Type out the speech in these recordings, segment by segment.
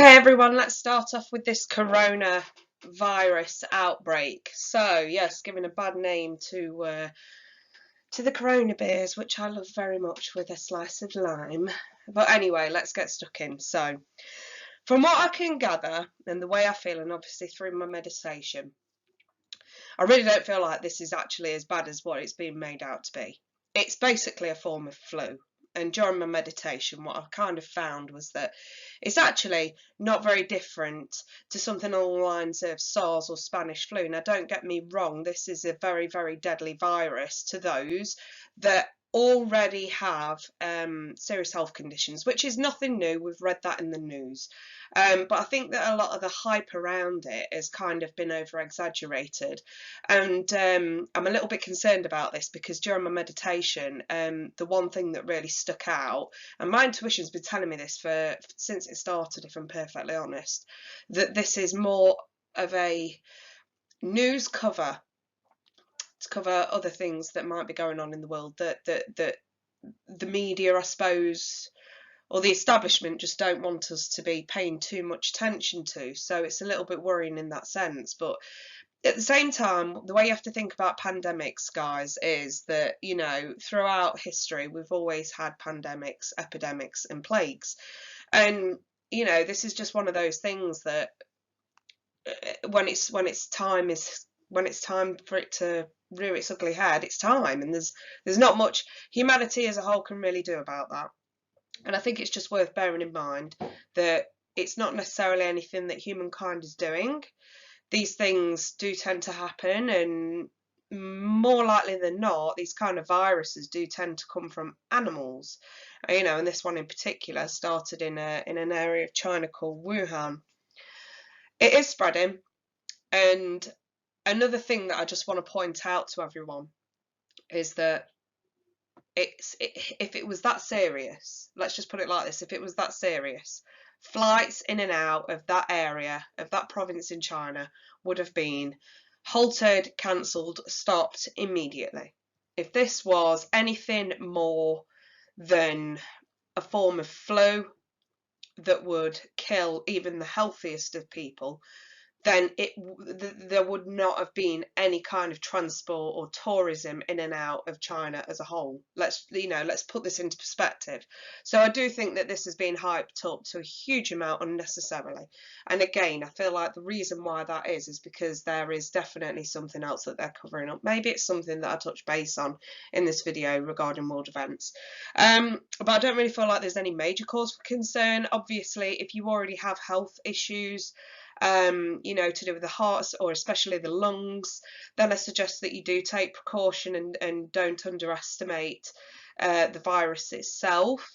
Okay, everyone, let's start off with this coronavirus outbreak. So, yes, giving a bad name to the corona beers, which I love very much with a slice of lime. But anyway, let's get stuck in. So, from what I can gather and the way I feel, and obviously through my meditation, I really don't feel like this is actually as bad as what it's being made out to be. It's basically a form of flu. And during my meditation, what I kind of found was that it's actually not very different to something along the lines of SARS or Spanish flu. Now, don't get me wrong, this is a very, very deadly virus to those that already have serious health conditions, which is nothing new. We've read that in the news. But I think that a lot of the hype around it has kind of been over exaggerated. And I'm a little bit concerned about this because during my meditation, the one thing that really stuck out, and my intuition's been telling me this since it started, if I'm perfectly honest, that this is more of a news cover to cover other things that might be going on in the world that the media, I suppose, or the establishment just don't want us to be paying too much attention to. So it's a little bit worrying in that sense. But at the same time, the way you have to think about pandemics, guys, is that, you know, throughout history, we've always had pandemics, epidemics, and plagues. And, you know, this is just one of those things that when it's time for it to rear its ugly head, it's time, and there's not much humanity as a whole can really do about that. And I think it's just worth bearing in mind that it's not necessarily anything that humankind is doing. These things do tend to happen, and more likely than not, these kind of viruses do tend to come from animals. You know, and this one in particular started in an area of China called Wuhan. It is spreading, and another thing that I just want to point out to everyone is that if it was that serious, let's just put it like this, if it was that serious, flights in and out of that area, of that province in China, would have been halted, cancelled, stopped immediately. If this was anything more than a form of flu that would kill even the healthiest of people, then there would not have been any kind of transport or tourism in and out of China as a whole. Let's put this into perspective. So I do think that this has been hyped up to a huge amount unnecessarily. And again, I feel like the reason why that is because there is definitely something else that they're covering up. Maybe it's something that I touched base on in this video regarding world events. But I don't really feel like there's any major cause for concern. Obviously, if you already have health issues, you know, to do with the heart or especially the lungs, then I suggest that you do take precaution and don't underestimate the virus itself.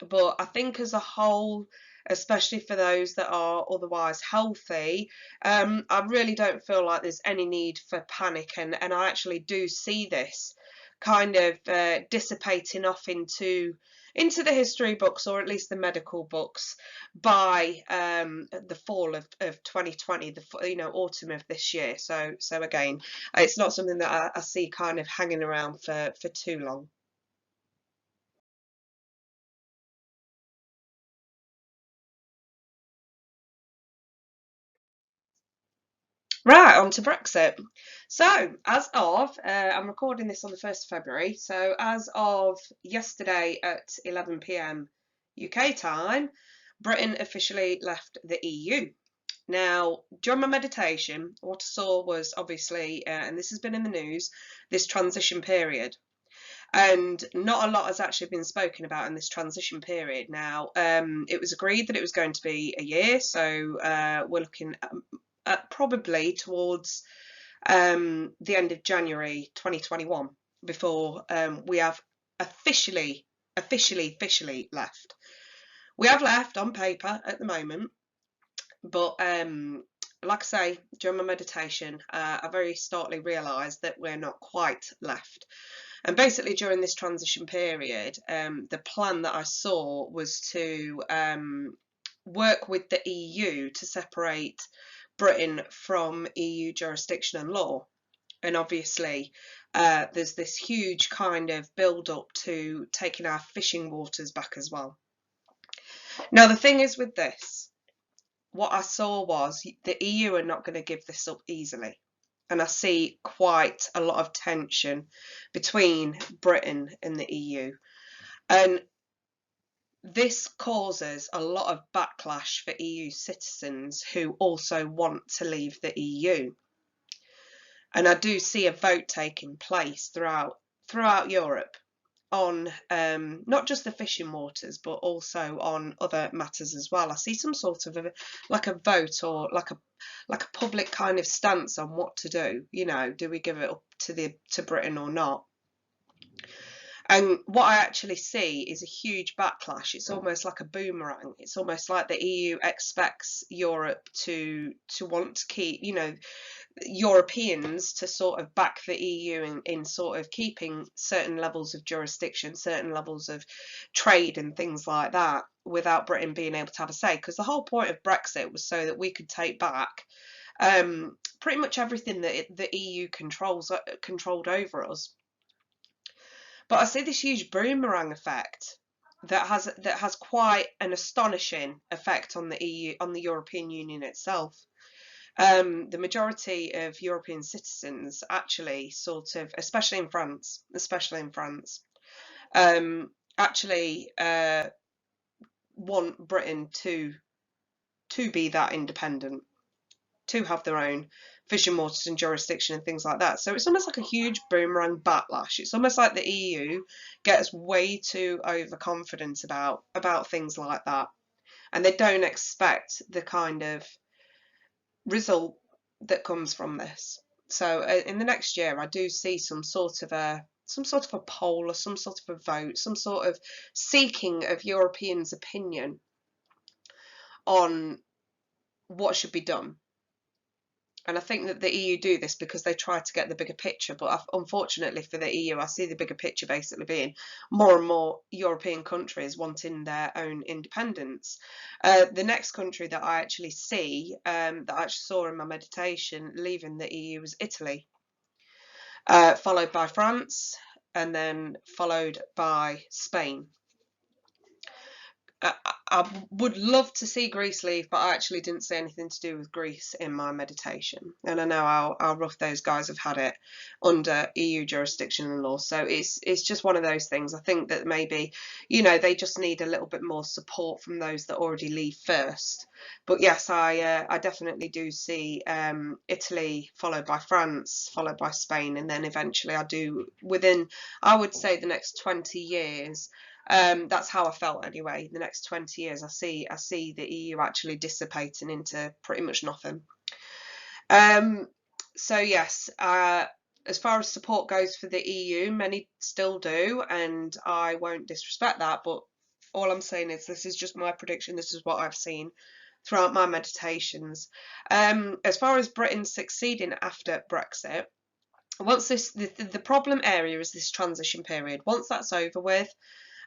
But I think as a whole, especially for those that are otherwise healthy, I really don't feel like there's any need for panic, and I actually do see this kind of dissipating off into the history books, or at least the medical books, by the fall of 2020, autumn of this year. So again, it's not something that I see kind of hanging around for too long. Right, on to Brexit. So, as of, I'm recording this on the 1st of February, so as of yesterday at 11 p.m. UK time, Britain officially left the EU. Now, during my meditation, what I saw was obviously, and this has been in the news, this transition period. And not a lot has actually been spoken about in this transition period. Now, it was agreed that it was going to be a year, so we're looking at probably towards the end of January 2021 before we have officially left. We have left on paper at the moment, but like I say, during my meditation, I very starkly realised that we're not quite left. And basically during this transition period, the plan that I saw was to work with the EU to separate Britain from EU jurisdiction and law. And obviously there's this huge kind of build up to taking our fishing waters back as well. Now, the thing is with this, what I saw was the EU are not going to give this up easily. And I see quite a lot of tension between Britain and the EU. And this causes a lot of backlash for EU citizens who also want to leave the EU. And I do see a vote taking place throughout Europe on not just the fishing waters, but also on other matters as well. I see some sort of like a vote or like a public kind of stance on what to do. You know, do we give it up to Britain or not? And what I actually see is a huge backlash. It's almost like a boomerang. It's almost like the EU expects Europe to want to keep, you know, Europeans to sort of back the EU in sort of keeping certain levels of jurisdiction, certain levels of trade and things like that, without Britain being able to have a say. Because the whole point of Brexit was so that we could take back pretty much everything that the EU controlled over us. But I see this huge boomerang effect that has quite an astonishing effect on the EU, on the European Union itself. The majority of European citizens actually sort of, especially in France, actually want Britain to be that independent, to have their own fishing waters and jurisdiction and things like that. So it's almost like a huge boomerang backlash. It's almost like the EU gets way too overconfident about things like that, and they don't expect the kind of result that comes from this. So in the next year, I do see some sort of a poll or some sort of a vote, some sort of seeking of Europeans' opinion on what should be done. And I think that the EU do this because they try to get the bigger picture. But unfortunately for the EU, I see the bigger picture basically being more and more European countries wanting their own independence. The next country that I actually see, that I actually saw in my meditation, leaving the EU was Italy, followed by France, and then followed by Spain. I would love to see Greece leave, but I actually didn't see anything to do with Greece in my meditation. And I know how rough those guys have had it under EU jurisdiction and law. So it's just one of those things. I think that maybe, you know, they just need a little bit more support from those that already leave first. But yes, I definitely do see Italy, followed by France, followed by Spain, and then eventually within, I would say, the next 20 years. That's how I felt anyway. The next 20 years, I see the EU actually dissipating into pretty much nothing. So yes, as far as support goes for the EU, many still do, and I won't disrespect that. But all I'm saying is this is just my prediction. This is what I've seen throughout my meditations. As far as Britain succeeding after Brexit, once the problem area is this transition period. Once that's over with,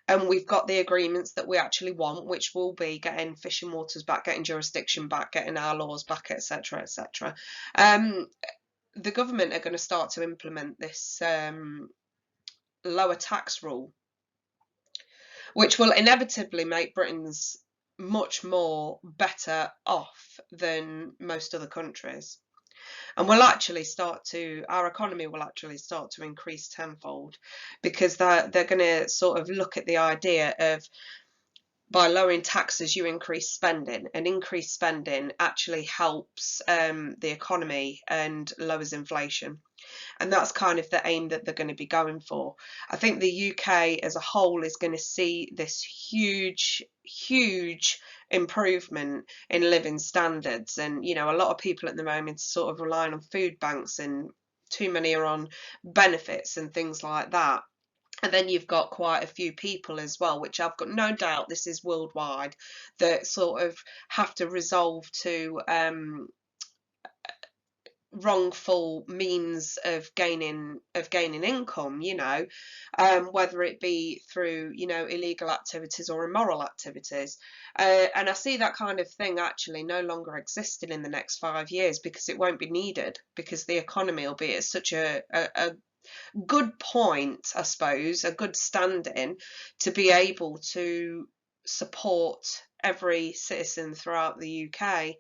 and we've got the agreements that we actually want, which will be getting fishing waters back, getting jurisdiction back, getting our laws back, etc., etc. The government are going to start to implement this lower tax rule, which will inevitably make Britain's much more better off than most other countries. And our economy will actually start to increase tenfold, because they're going to sort of look at the idea of, by lowering taxes, you increase spending, and increased spending actually helps the economy and lowers inflation. And that's kind of the aim that they're going to be going for. I think the UK as a whole is going to see this huge improvement in living standards. And, you know, a lot of people at the moment are sort of relying on food banks, and too many are on benefits and things like that. And then you've got quite a few people as well, which I've got no doubt this is worldwide, that sort of have to resolve to wrongful means of gaining income, you know, whether it be through, you know, illegal activities or immoral activities. And I see that kind of thing actually no longer existing in the next 5 years, because it won't be needed, because the economy will be at such a good point, I suppose, a good standing to be able to support every citizen throughout the UK.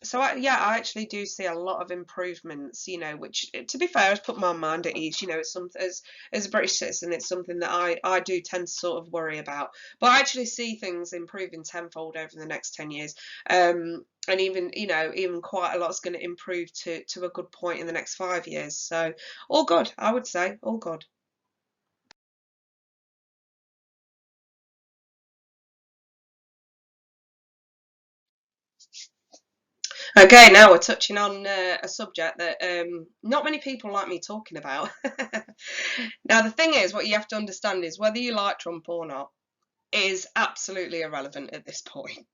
So I actually do see a lot of improvements, you know, which, to be fair, has put my mind at ease. You know, it's something, as a British citizen, it's something that I do tend to sort of worry about. But I actually see things improving tenfold over the next 10 years. And even, you know, even quite a lot's going to improve to a good point in the next 5 years. So all good, I would say, all good. Okay, now we're touching on a subject that not many people like me talking about. Now, the thing is, what you have to understand is whether you like Trump or not is absolutely irrelevant at this point.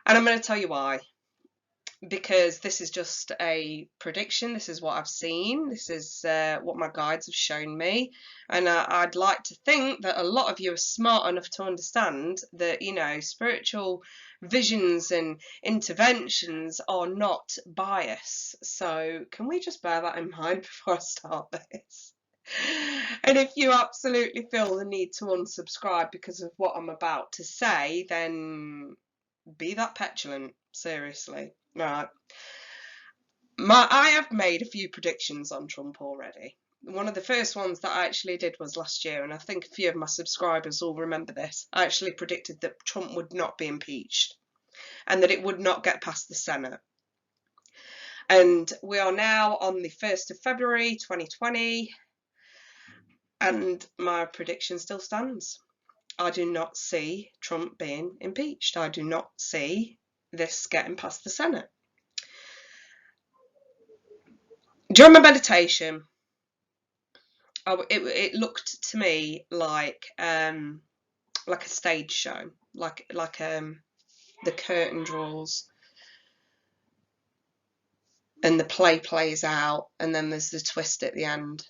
And I'm going to tell you why. Because this is just a prediction. This is what I've seen. This is what my guides have shown me. And I'd like to think that a lot of you are smart enough to understand that, you know, spiritual visions and interventions are not bias. So can we just bear that in mind before I start this? And if you absolutely feel the need to unsubscribe because of what I'm about to say, then be that petulant, seriously. Right. I have made a few predictions on Trump already. One of the first ones that I actually did was last year, and I think a few of my subscribers will remember this. I actually predicted that Trump would not be impeached and that it would not get past the Senate. And we are now on the 1st of February 2020, and my prediction still stands. I do not see Trump being impeached. I do not see this getting past the Senate. During my meditation, it looked to me like a stage show, like the curtain draws and the play plays out, and then there's the twist at the end,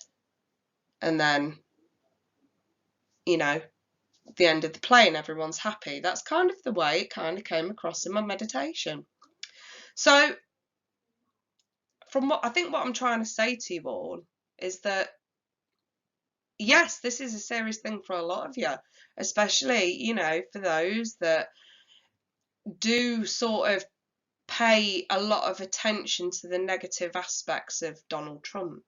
and then, you know, the end of the play and everyone's happy. That's kind of the way it kind of came across in my meditation. So from what I'm trying to say to you all is that yes, this is a serious thing for a lot of you, especially, you know, for those that do sort of pay a lot of attention to the negative aspects of Donald Trump,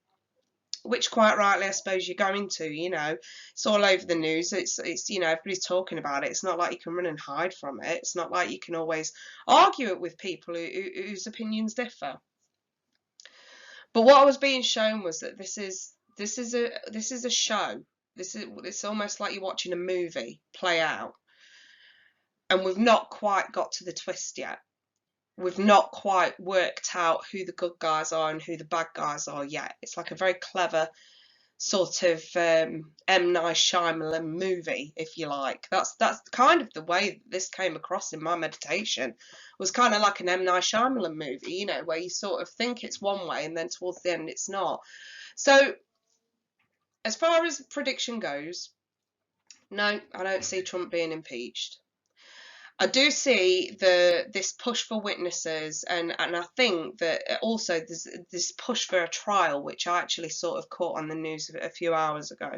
which quite rightly I suppose you're going to. You know, it's all over the news. It's you know, everybody's talking about it. It's not like you can run and hide from it. It's not like you can always argue it with people whose opinions differ. But what I was being shown was that this is a show. It's almost like you're watching a movie play out, and we've not quite got to the twist yet. We've not quite worked out who the good guys are and who the bad guys are yet. It's like a very clever sort of M. Night Shyamalan movie, if you like. That's kind of the way this came across in my meditation. It was kind of like an M. Night Shyamalan movie, you know, where you sort of think it's one way and then towards the end it's not. So as far as prediction goes, no, I don't see Trump being impeached. I do see this push for witnesses, and I think that also there's this push for a trial, which I actually sort of caught on the news a few hours ago.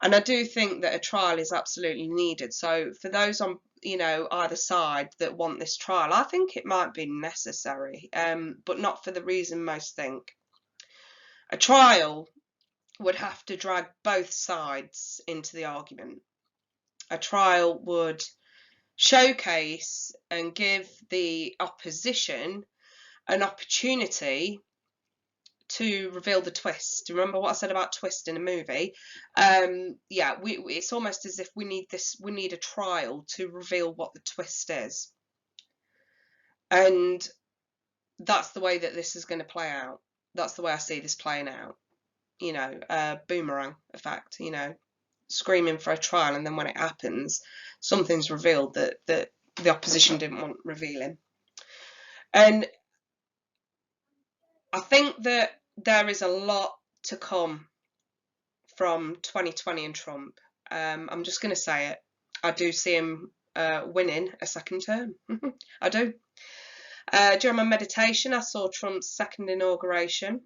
And I do think that a trial is absolutely needed. So for those on, you know, either side that want this trial, I think it might be necessary, but not for the reason most think. A trial would have to drag both sides into the argument. A trial would showcase and give the opposition an opportunity to reveal the twist. Remember what I said about twist in a movie? Yeah, it's almost as if we need a trial to reveal what the twist is. And that's the way that this is going to play out. That's the way I see this playing out. You know, boomerang effect, you know, screaming for a trial, and then when it happens, something's revealed that the opposition didn't want revealing. And I think that there is a lot to come from 2020 and Trump. I'm just going to say it. I do see him winning a second term. I do. During my meditation, I saw Trump's second inauguration.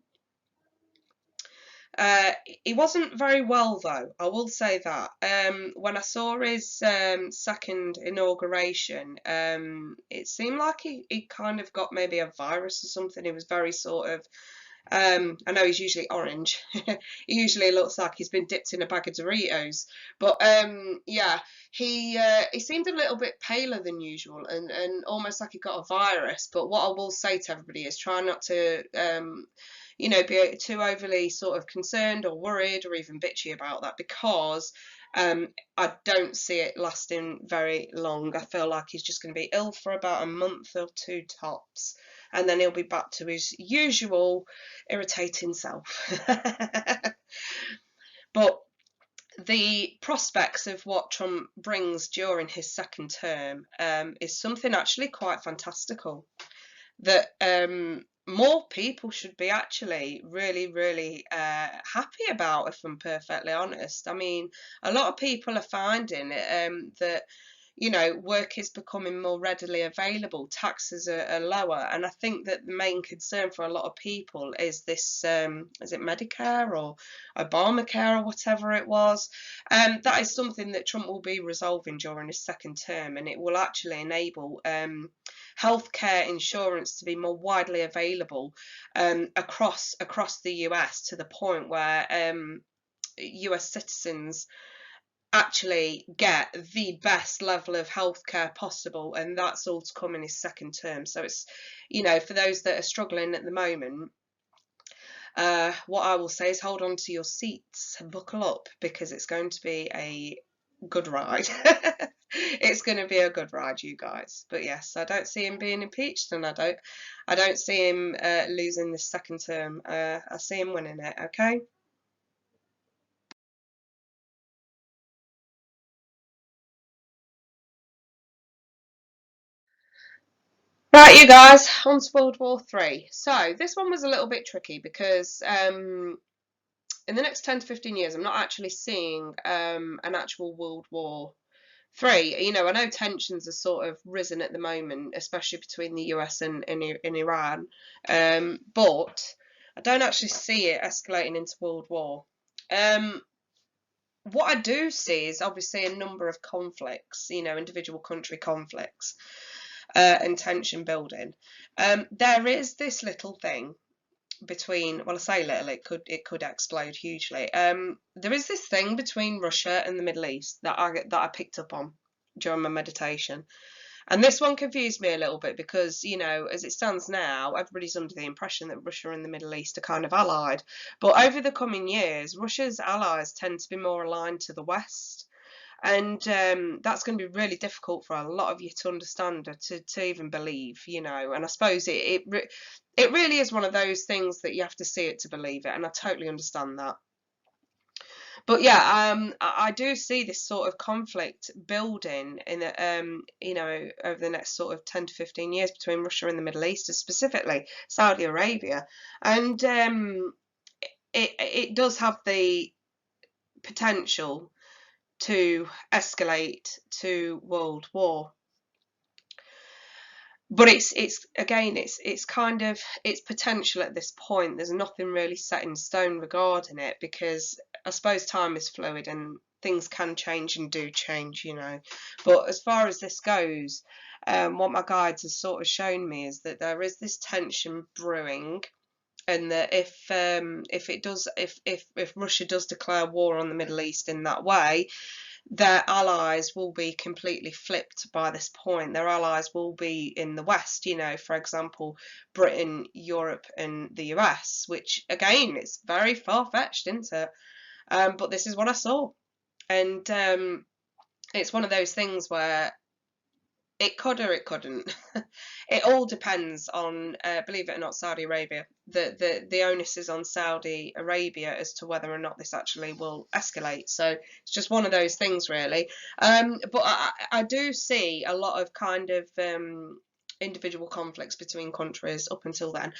He wasn't very well, though, I will say that. When I saw his second inauguration, it seemed like he kind of got maybe a virus or something. He was very sort of, I know he's usually orange. He usually looks like he's been dipped in a bag of Doritos. But yeah, he seemed a little bit paler than usual, and almost like he got a virus. But what I will say to everybody is try not to be too overly sort of concerned or worried or even bitchy about that, because I don't see it lasting very long. I feel like he's just going to be ill for about a month or two tops, and then he'll be back to his usual irritating self. But the prospects of what Trump brings during his second term is something actually quite fantastical, that more people should be actually really, really happy about, if I'm perfectly honest. I mean, a lot of people are finding that work is becoming more readily available, taxes are lower, and I think that the main concern for a lot of people is this, is it Medicare or Obamacare or whatever it was? That is something that Trump will be resolving during his second term, and it will actually enable healthcare insurance to be more widely available across the US, to the point where US citizens actually get the best level of healthcare possible, and that's all to come in his second term. So it's, for those that are struggling at the moment, what I will say is hold on to your seats and buckle up, because it's going to be a good ride. It's going to be a good ride, you guys. But yes, I don't see him being impeached, and I don't see him losing this second term. I see him winning it. Okay. Right, you guys, on to World War Three. So this one was a little bit tricky, because in the next 10 to 15 years, I'm not actually seeing an actual World War Three. I know tensions are sort of risen at the moment, especially between the US and Iran, but I don't actually see it escalating into World War. Um, what I do see is obviously a number of conflicts, individual country conflicts, and tension building. There is this little thing between, well, I say little, it could explode hugely. There is this thing between Russia and the Middle East that I picked up on during my meditation. And this one confused me a little bit, because, as it stands now, everybody's under the impression that Russia and the Middle East are kind of allied. But over the coming years, Russia's allies tend to be more aligned to the West. And that's going to be really difficult for a lot of you to understand, or to even believe, And I suppose it really is one of those things that you have to see it to believe it, and I totally understand that. But yeah, I do see this sort of conflict building in over the next sort of 10 to 15 years between Russia and the Middle East, and specifically Saudi Arabia, and it does have the potential to escalate to world war. But it's again, it's kind of, it's potential at this point. There's nothing really set in stone regarding it, because I suppose time is fluid and things can change and do change, But as far as this goes, what my guides have sort of shown me is that there is this tension brewing, and that if Russia does declare war on the Middle East in that way, their allies will be completely flipped by this point. Their allies will be in the West, for example, Britain, Europe, and the US, which again, it's very far-fetched, isn't it? But this is what I saw. And it's one of those things where it could or it couldn't. It all depends on, believe it or not, Saudi Arabia. The onus is on Saudi Arabia as to whether or not this actually will escalate. So it's just one of those things, really. But I do see a lot of kind of individual conflicts between countries up until then.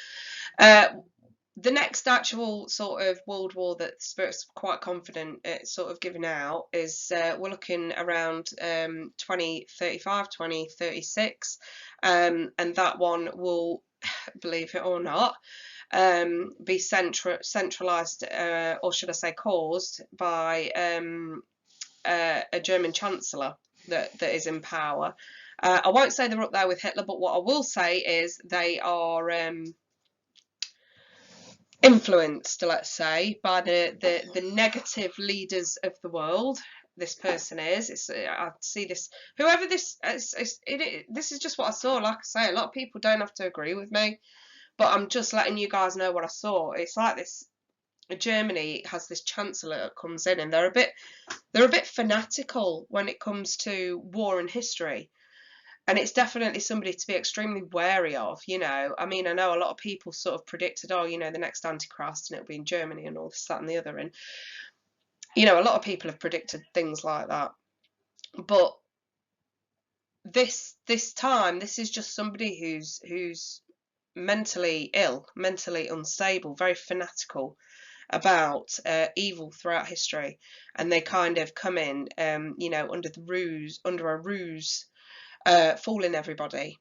The next actual sort of world war that Spirit's quite confident at sort of giving out is, we're looking around 2035, 2036, and that one will, believe it or not, be centralized, or should I say caused, by a German chancellor that is in power. I won't say they're up there with Hitler, but what I will say is they are influenced, let's say, by the negative leaders of the world. This person is. I see this. Whoever this this is just what I saw. Like I say, a lot of people don't have to agree with me, but I'm just letting you guys know what I saw. It's like this. Germany has this chancellor that comes in, and they're a bit fanatical when it comes to war and history. And it's definitely somebody to be extremely wary of, you know. I mean, I know a lot of people sort of predicted, oh, you know, the next Antichrist and it'll be in Germany and all this, that, and the other. And, you know, a lot of people have predicted things like that. But this time, this is just somebody who's mentally ill, mentally unstable, very fanatical about evil throughout history, and they kind of come in, you know, under a ruse, fooling everybody.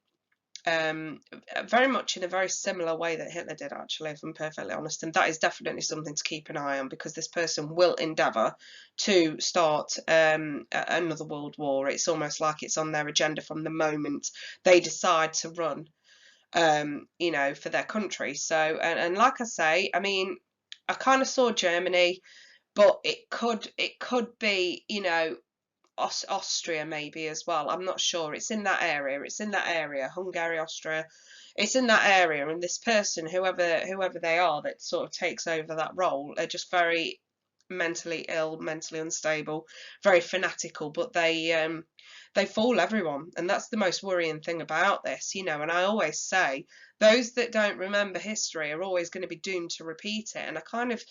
Very much in a very similar way that Hitler did, actually, if I'm perfectly honest. And that is definitely something to keep an eye on, because this person will endeavour to start another world war. It's almost like it's on their agenda from the moment they decide to run, you know, for their country. So, and like I say, I mean, I kind of saw Germany, but it could be, you know, Austria maybe as well. I'm not sure. It's in that area. It's in that area. Hungary, Austria. It's in that area. And this person, whoever they are, that sort of takes over that role, are just very mentally ill, mentally unstable, very fanatical. But they fool everyone, and that's the most worrying thing about this, you know. And I always say, those that don't remember history are always going to be doomed to repeat it. And I kind of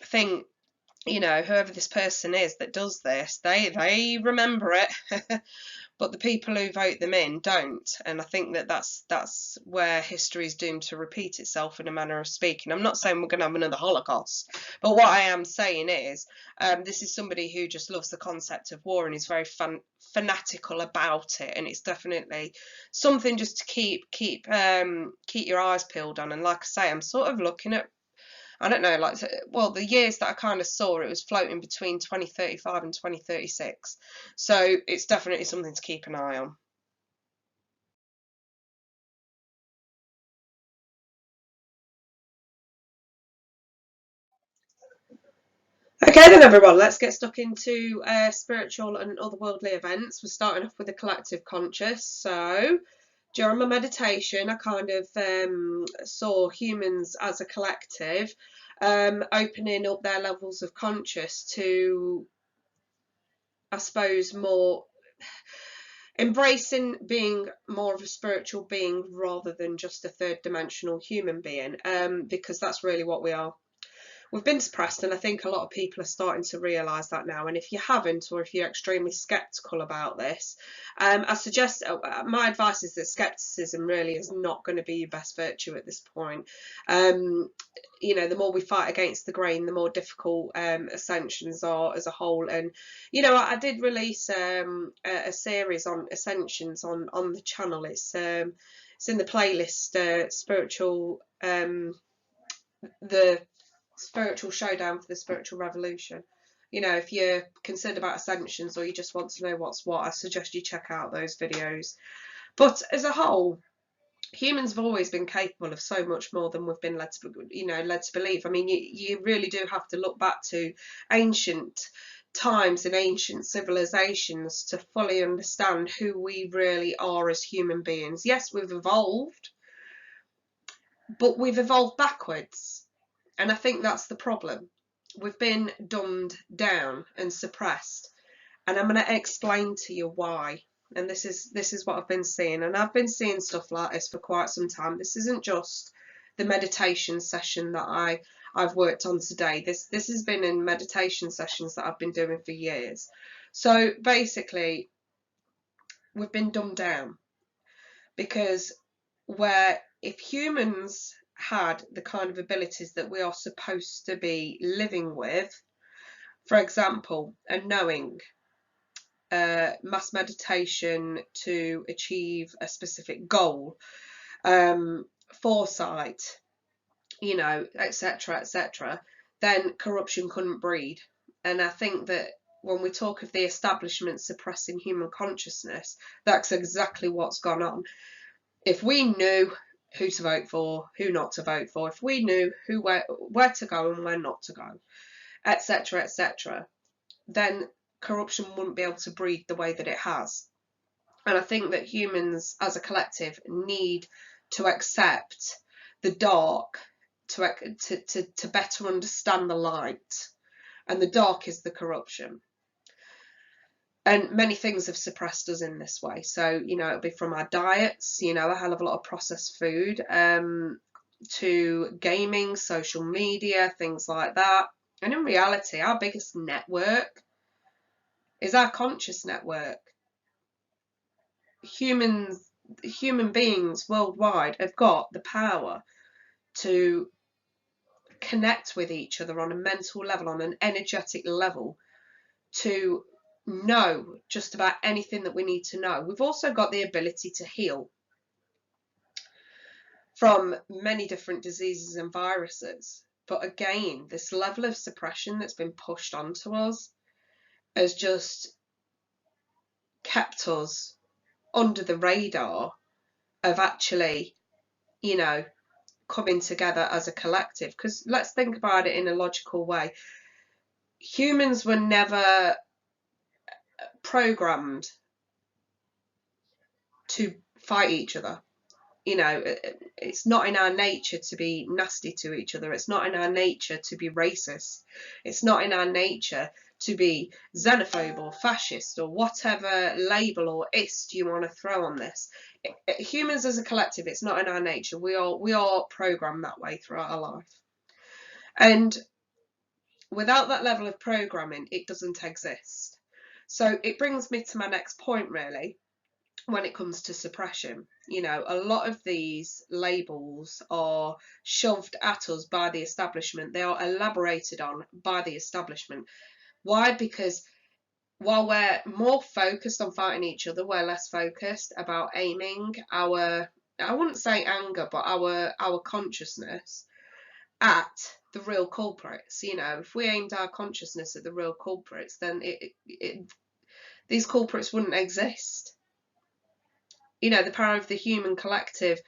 think, you know, whoever this person is that does this, they remember it, but the people who vote them in don't. And I think that that's where history is doomed to repeat itself, in a manner of speaking. I'm not saying we're going to have another Holocaust, but what I am saying is, this is somebody who just loves the concept of war and is very fanatical about it, and it's definitely something just to keep your eyes peeled on. And like I say, I'm sort of looking at, I don't know, like, well, the years that I kind of saw, it was floating between 2035 and 2036. So it's definitely something to keep an eye on. Okay then, everyone, let's get stuck into spiritual and otherworldly events. We're starting off with the collective conscious. So during my meditation, I kind of saw humans as a collective opening up their levels of conscious to, I suppose, more embracing being more of a spiritual being rather than just a third dimensional human being, because that's really what we are. We've been suppressed, and I think a lot of people are starting to realise that now. And if you haven't, or if you're extremely sceptical about this, I suggest, my advice is that scepticism really is not going to be your best virtue at this point. You know, the more we fight against the grain, the more difficult ascensions are as a whole. And you know, I did release a series on ascensions on the channel. It's in the playlist, the spiritual showdown for the spiritual revolution. You know, if you're concerned about ascensions, or you just want to know what's what, I suggest you check out those videos. But as a whole, humans have always been capable of so much more than we've been led to believe. I mean, you really do have to look back to ancient times and ancient civilizations to fully understand who we really are as human beings. Yes, we've evolved, but we've evolved backwards. And I think that's the problem. We've been dumbed down and suppressed. And I'm going to explain to you why. And this is what I've been seeing. And I've been seeing stuff like this for quite some time. This isn't just the meditation session that I've worked on today. This has been in meditation sessions that I've been doing for years. So basically, we've been dumbed down, because where if humans had the kind of abilities that we are supposed to be living with, for example, a knowing, mass meditation to achieve a specific goal, foresight, you know, etc., etc., then corruption couldn't breed. And I think that when we talk of the establishment suppressing human consciousness, that's exactly what's gone on. If we knew who to vote for, who not to vote for, if we knew where to go and where not to go, etc., etc., then corruption wouldn't be able to breed the way that it has. And I think that humans as a collective need to accept the dark to better understand the light. And the dark is the corruption. And many things have suppressed us in this way. So, you know, it'll be from our diets, you know, a hell of a lot of processed food, to gaming, social media, things like that. And in reality, our biggest network is our conscious network. Human beings worldwide have got the power to connect with each other on a mental level, on an energetic level, to know just about anything that we need to know. We've also got the ability to heal from many different diseases and viruses. But again, this level of suppression that's been pushed onto us has just kept us under the radar of actually, you know, coming together as a collective. Because let's think about it in a logical way. Humans were never programmed to fight each other. You know, it's not in our nature to be nasty to each other. It's not in our nature to be racist. It's not in our nature to be xenophobe or fascist or whatever label or ist you want to throw on this. Humans as a collective, it's not in our nature. We are programmed that way throughout our life. And without that level of programming, it doesn't exist. So it brings me to my next point, really, when it comes to suppression. You know, a lot of these labels are shoved at us by the establishment. They are elaborated on by the establishment. Why? Because while we're more focused on fighting each other, we're less focused about aiming our, I wouldn't say anger, but our consciousness at the real culprits. You know, if we aimed our consciousness at the real culprits, then these culprits wouldn't exist. You know, the power of the human collective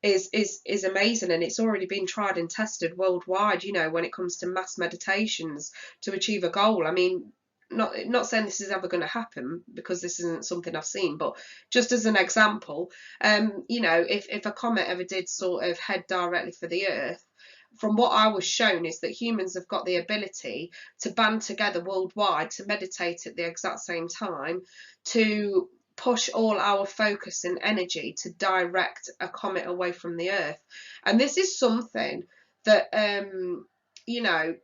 is amazing, and it's already been tried and tested worldwide, you know, when it comes to mass meditations to achieve a goal. I mean, not saying this is ever going to happen, because this isn't something I've seen, but just as an example, you know, if a comet ever did sort of head directly for the Earth, from what I was shown is that humans have got the ability to band together worldwide to meditate at the exact same time, to push all our focus and energy to direct a comet away from the Earth. And this is something that, you know,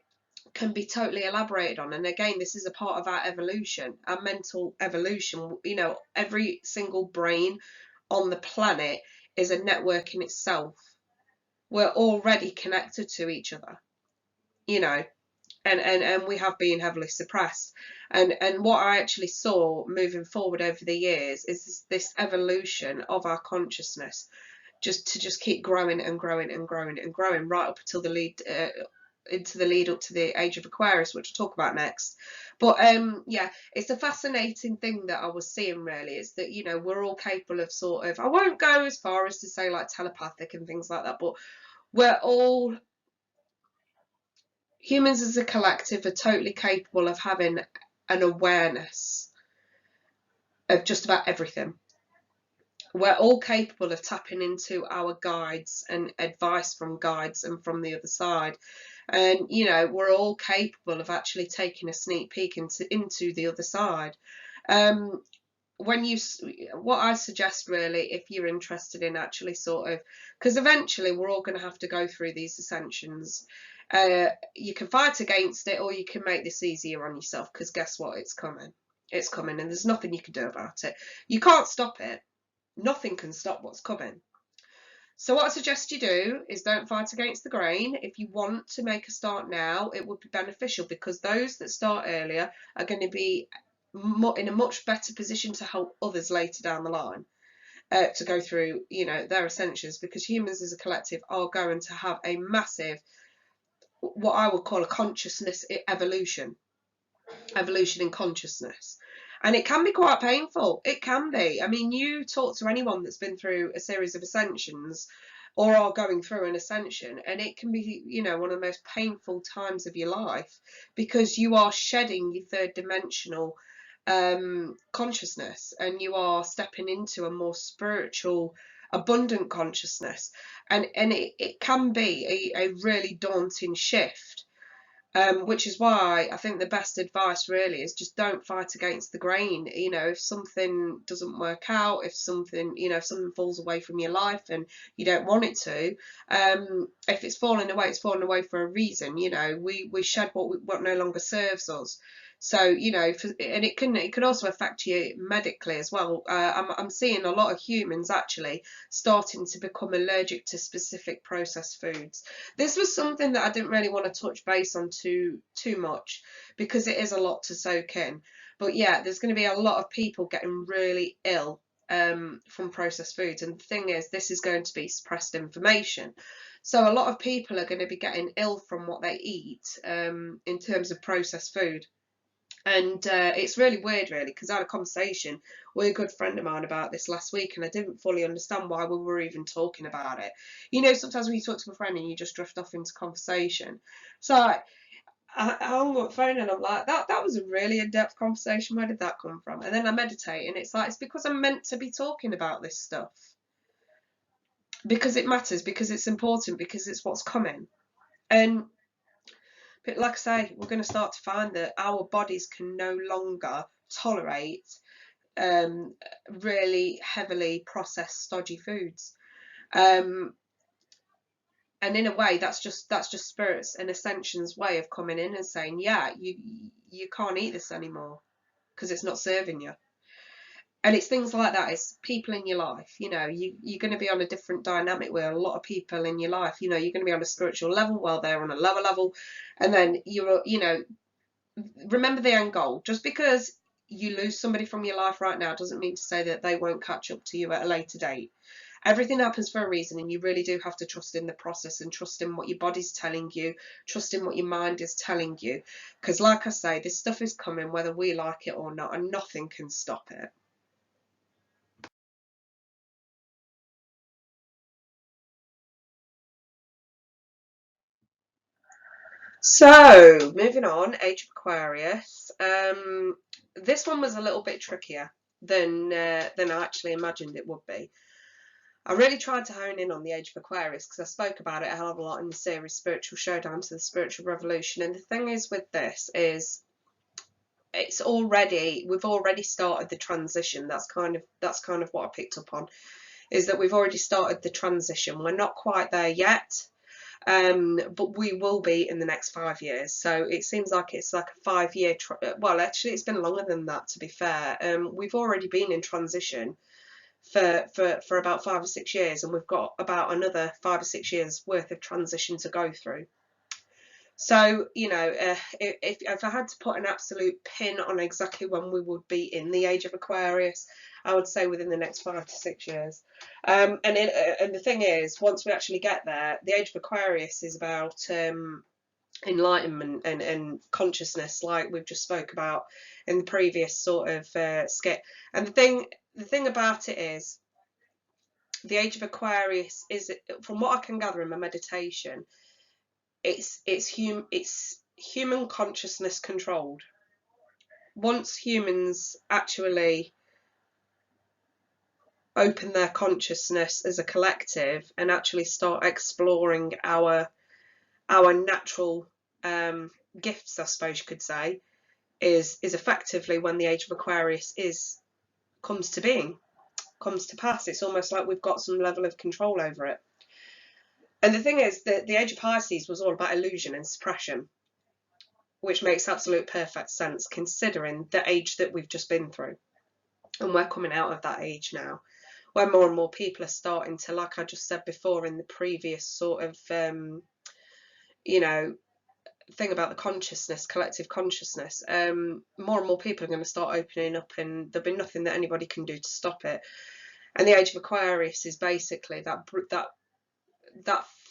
can be totally elaborated on. And again, this is a part of our evolution, our mental evolution. You know, every single brain on the planet is a network in itself. We're already connected to each other, you know, and we have been heavily suppressed. And what I actually saw moving forward over the years is this evolution of our consciousness, just keep growing and growing and growing and growing right up until the lead up to the age of Aquarius, which we'll talk about next. But yeah, it's a fascinating thing that I was seeing, really, is that, you know, we're all capable of sort of, I won't go as far as to say like telepathic and things like that, but we're all, humans as a collective are totally capable of having an awareness of just about everything. We're all capable of tapping into our guides and advice from guides and from the other side. And, you know, we're all capable of actually taking a sneak peek into the other side. What I suggest, really, if you're interested in actually sort of, because eventually we're all going to have to go through these ascensions, you can fight against it, or you can make this easier on yourself, because guess what, it's coming and there's nothing you can do about it. You can't stop it. Nothing can stop what's coming. So what I suggest you do is don't fight against the grain. If you want to make a start now, it would be beneficial, because those that start earlier are going to be in a much better position to help others later down the line. to go through, you know, their ascensions, because humans as a collective are going to have a massive, what I would call a consciousness evolution in consciousness. And it can be quite painful. It can be. I mean, you talk to anyone that's been through a series of ascensions or are going through an ascension, and it can be, you know, one of the most painful times of your life, because you are shedding your third dimensional consciousness, and you are stepping into a more spiritual, abundant consciousness. And it can be a really daunting shift. Which is why I think the best advice really is just don't fight against the grain. You know, if something doesn't work out, if something, you know, if something falls away from your life and you don't want it to, if it's falling away, it's falling away for a reason. You know, we shed what no longer serves us. So, you know, and it can also affect you medically as well. I'm seeing a lot of humans actually starting to become allergic to specific processed foods. This was something that I didn't really want to touch base on too much, because it is a lot to soak in. But yeah, there's going to be a lot of people getting really ill from processed foods, and the thing is, this is going to be suppressed information. So a lot of people are going to be getting ill from what they eat in terms of processed food. And it's really weird, really, because I had a conversation with a good friend of mine about this last week, and I didn't fully understand why we were even talking about it. You know, sometimes when you talk to a friend and you just drift off into conversation. So I hung up the phone and I'm like, that was a really in-depth conversation. Where did that come from? And then I meditate, and it's like, it's because I'm meant to be talking about this stuff. Because it matters, because it's important, because it's what's coming. And but like I say, we're going to start to find that our bodies can no longer tolerate really heavily processed, stodgy foods. And in a way, that's just spirits and ascension's way of coming in and saying, yeah, you can't eat this anymore because it's not serving you. And it's things like that. It's people in your life. You know, you're going to be on a different dynamic with a lot of people in your life. You know, you're going to be on a spiritual level while they're on a lower level, and then you know, remember the end goal. Just because you lose somebody from your life right now doesn't mean to say that they won't catch up to you at a later date. Everything happens for a reason, and you really do have to trust in the process and trust in what your body's telling you, trust in what your mind is telling you. Because like I say, this stuff is coming whether we like it or not, and nothing can stop it. So, moving on, Age of Aquarius. This one was a little bit trickier than I actually imagined it would be. I really tried to hone in on the Age of Aquarius because I spoke about it a hell of a lot in the series Spiritual Showdown to the Spiritual Revolution. And the thing is with this is we've already started the transition. That's kind of what I picked up on, is that we've already started the transition. We're not quite there yet. But we will be in the next 5 years. So it seems like it's like a 5 year, well, actually, it's been longer than that, to be fair. We've already been in transition for about 5 or 6 years, and we've got about another 5 or 6 years worth of transition to go through. So, you know, if I had to put an absolute pin on exactly when we would be in the Age of Aquarius, I would say within the next 5 to 6 years. And the thing is, once we actually get there, the Age of Aquarius is about enlightenment and consciousness, like we've just spoke about in the previous sort of skit. And the thing about it is, the Age of Aquarius is, from what I can gather in my meditation, it's human consciousness controlled. Once humans actually open their consciousness as a collective and actually start exploring our natural gifts, I suppose you could say, is effectively when the Age of Aquarius comes to being, comes to pass. It's almost like we've got some level of control over it. And the thing is that the Age of Pisces was all about illusion and suppression, which makes absolute perfect sense considering the age that we've just been through. And we're coming out of that age now, where more and more people are starting to, like I just said before in the previous sort of, you know, thing about the consciousness, collective consciousness, more and more people are going to start opening up, and there'll be nothing that anybody can do to stop it. And the age of Aquarius is basically that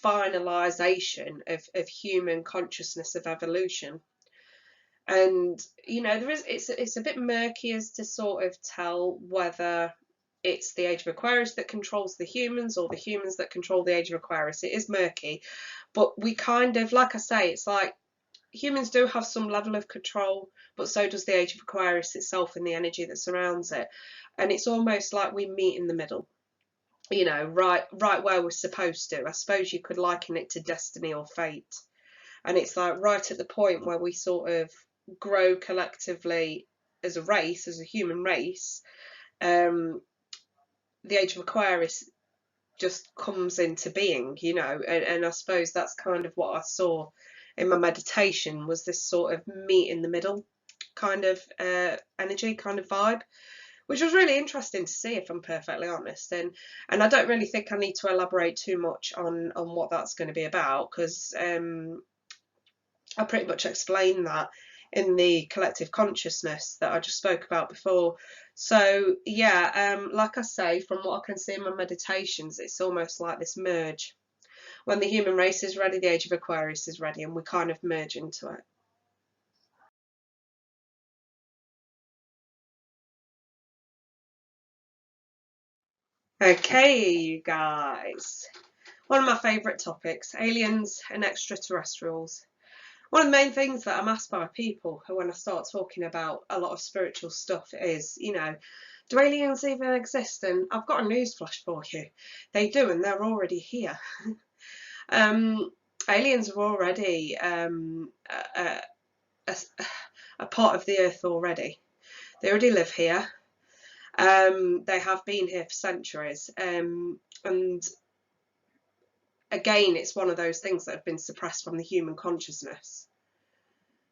finalization of human consciousness, of evolution. And it's a bit murky as to sort of tell whether it's the age of Aquarius that controls the humans or the humans that control the age of Aquarius. It is murky, but we kind of, like I say, it's like humans do have some level of control, but so does the age of Aquarius itself and the energy that surrounds it. And it's almost like we meet in the middle, right where we're supposed to. I suppose you could liken it to destiny or fate. And it's like right at the point where we sort of grow collectively as a race, as a human race. The age of Aquarius just comes into being, and I suppose that's kind of what I saw in my meditation, was this sort of meet in the middle kind of energy, kind of vibe, which was really interesting to see, if I'm perfectly honest. And I don't really think I need to elaborate too much on what that's going to be about, because I pretty much explained that in the collective consciousness that I just spoke about before. So yeah, like I say, from what I can see in my meditations, it's almost like this merge. When the human race is ready, the age of Aquarius is ready, and we kind of merge into it. Okay, you guys. One of my favourite topics, aliens and extraterrestrials. One of the main things that I'm asked by people when I start talking about a lot of spiritual stuff is, do aliens even exist? And I've got a newsflash for you. They do, and they're already here. Aliens are already a part of the earth already. They already live here. They have been here for centuries. And again, it's one of those things that have been suppressed from the human consciousness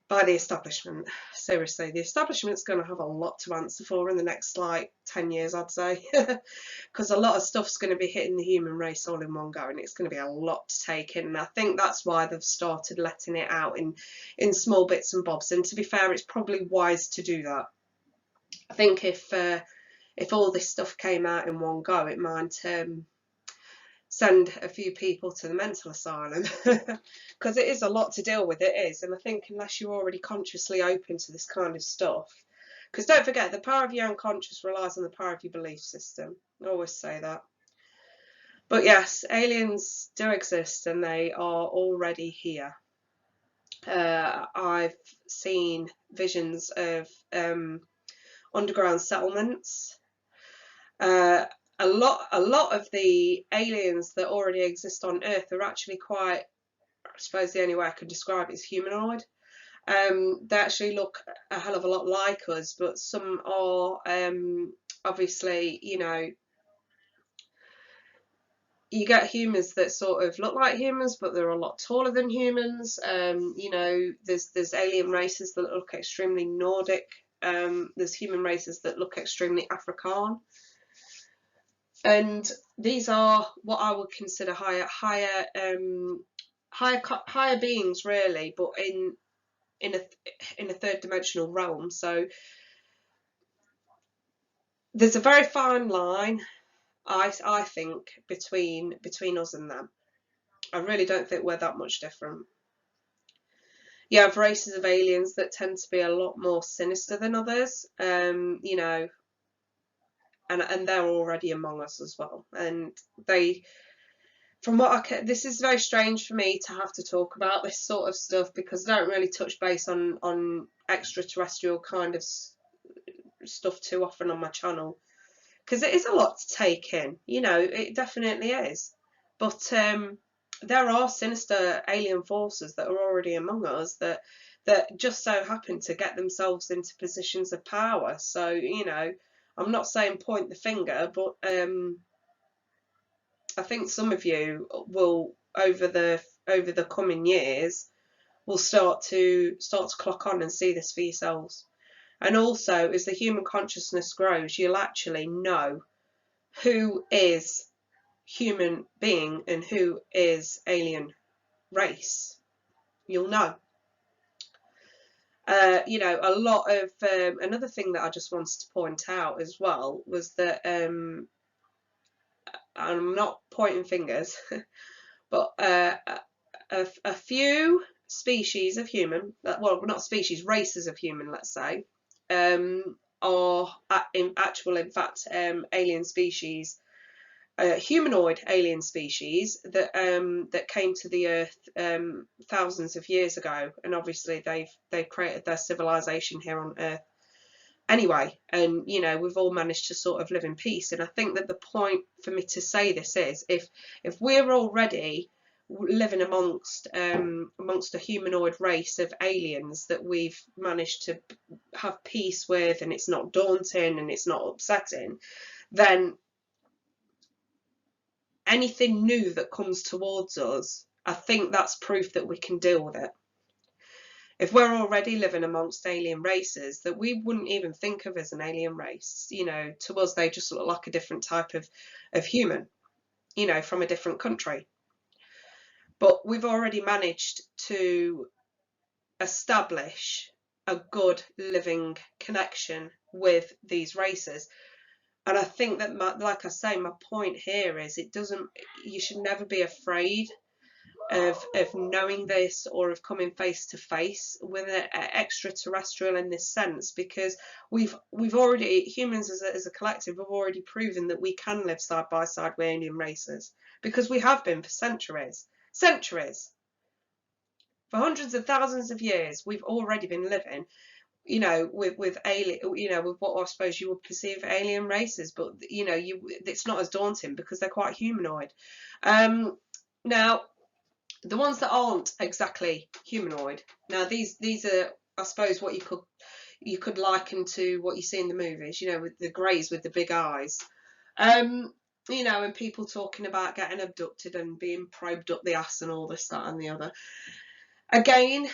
by the establishment. Seriously, the establishment's going to have a lot to answer for in the next 10 years, I'd say, because a lot of stuff's going to be hitting the human race all in one go, and it's going to be a lot to take in. And I think that's why they've started letting it out in small bits and bobs. And to be fair, it's probably wise to do that. I think if all this stuff came out in one go, it might send a few people to the mental asylum, because it is a lot to deal with. It is. And I think unless you're already consciously open to this kind of stuff, because don't forget, the power of your unconscious relies on the power of your belief system. I always say that. But yes, aliens do exist, and they are already here. I've seen visions of underground settlements. A lot of the aliens that already exist on Earth are actually quite, I suppose the only way I could describe it is humanoid. They actually look a hell of a lot like us, but some are obviously, you get humans that sort of look like humans, but they're a lot taller than humans. There's alien races that look extremely Nordic. There's human races that look extremely Afrikaan. And these are what I would consider higher beings, really, but in a third dimensional realm. So there's a very fine line, I think, between us and them. I really don't think we're that much different. You have races of aliens that tend to be a lot more sinister than others, and they're already among us as well. And from what I can, this is very strange for me to have to talk about this sort of stuff, because I don't really touch base on extraterrestrial kind of stuff too often on my channel, because it is a lot to take in. It definitely is. But there are sinister alien forces that are already among us that just so happen to get themselves into positions of power. So I'm not saying point the finger, but I think some of you will, over the coming years, will start to clock on and see this for yourselves. And also, as the human consciousness grows, you'll actually know who is human being and who is alien race. You'll know. A lot of another thing that I just wanted to point out as well was that I'm not pointing fingers, but a few species of human, well, not species, races of human, let's say, are in fact, alien species, humanoid alien species that came to the Earth thousands of years ago, and obviously they've created their civilization here on Earth anyway, and you know, we've all managed to sort of live in peace. And I think that the point for me to say this is, if we're already living amongst a humanoid race of aliens that we've managed to have peace with, and it's not daunting and it's not upsetting, then anything new that comes towards us, I think that's proof that we can deal with it. If we're already living amongst alien races that we wouldn't even think of as an alien race, you know, to us they just look like a different type of human, you know, from a different country. But we've already managed to establish a good living connection with these races. And I think that, like I say, my point here is you should never be afraid of knowing this, or of coming face to face with an extraterrestrial in this sense, because we've already, humans as a collective, have already proven that we can live side by side with alien races, because we have been for centuries. For hundreds of thousands of years, we've already been living, you know, with alien, you know, with what I suppose you would perceive alien races, but you know, it's not as daunting because they're quite humanoid. Now, the ones that aren't exactly humanoid, now these are, I suppose, what you could liken to what you see in the movies, you know, with the greys with the big eyes. You know, and people talking about getting abducted and being probed up the ass and all this, that, and the other. Again,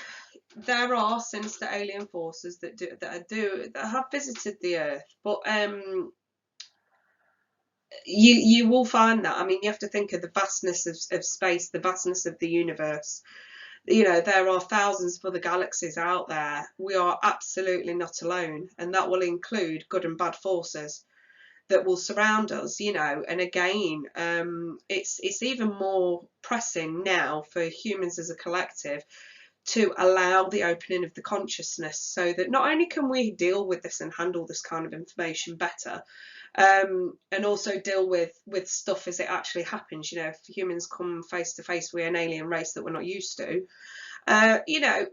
there are sinister alien forces that have visited the Earth, but you will find that. I mean, you have to think of the vastness of space, the vastness of the universe. You know, there are thousands of other galaxies out there. We are absolutely not alone, and that will include good and bad forces that will surround us, you know. And again, it's even more pressing now for humans as a collective to allow the opening of the consciousness, so that not only can we deal with this and handle this kind of information better, and also deal with stuff as it actually happens. You know, if humans come face to face with an alien race that we're not used to, you know,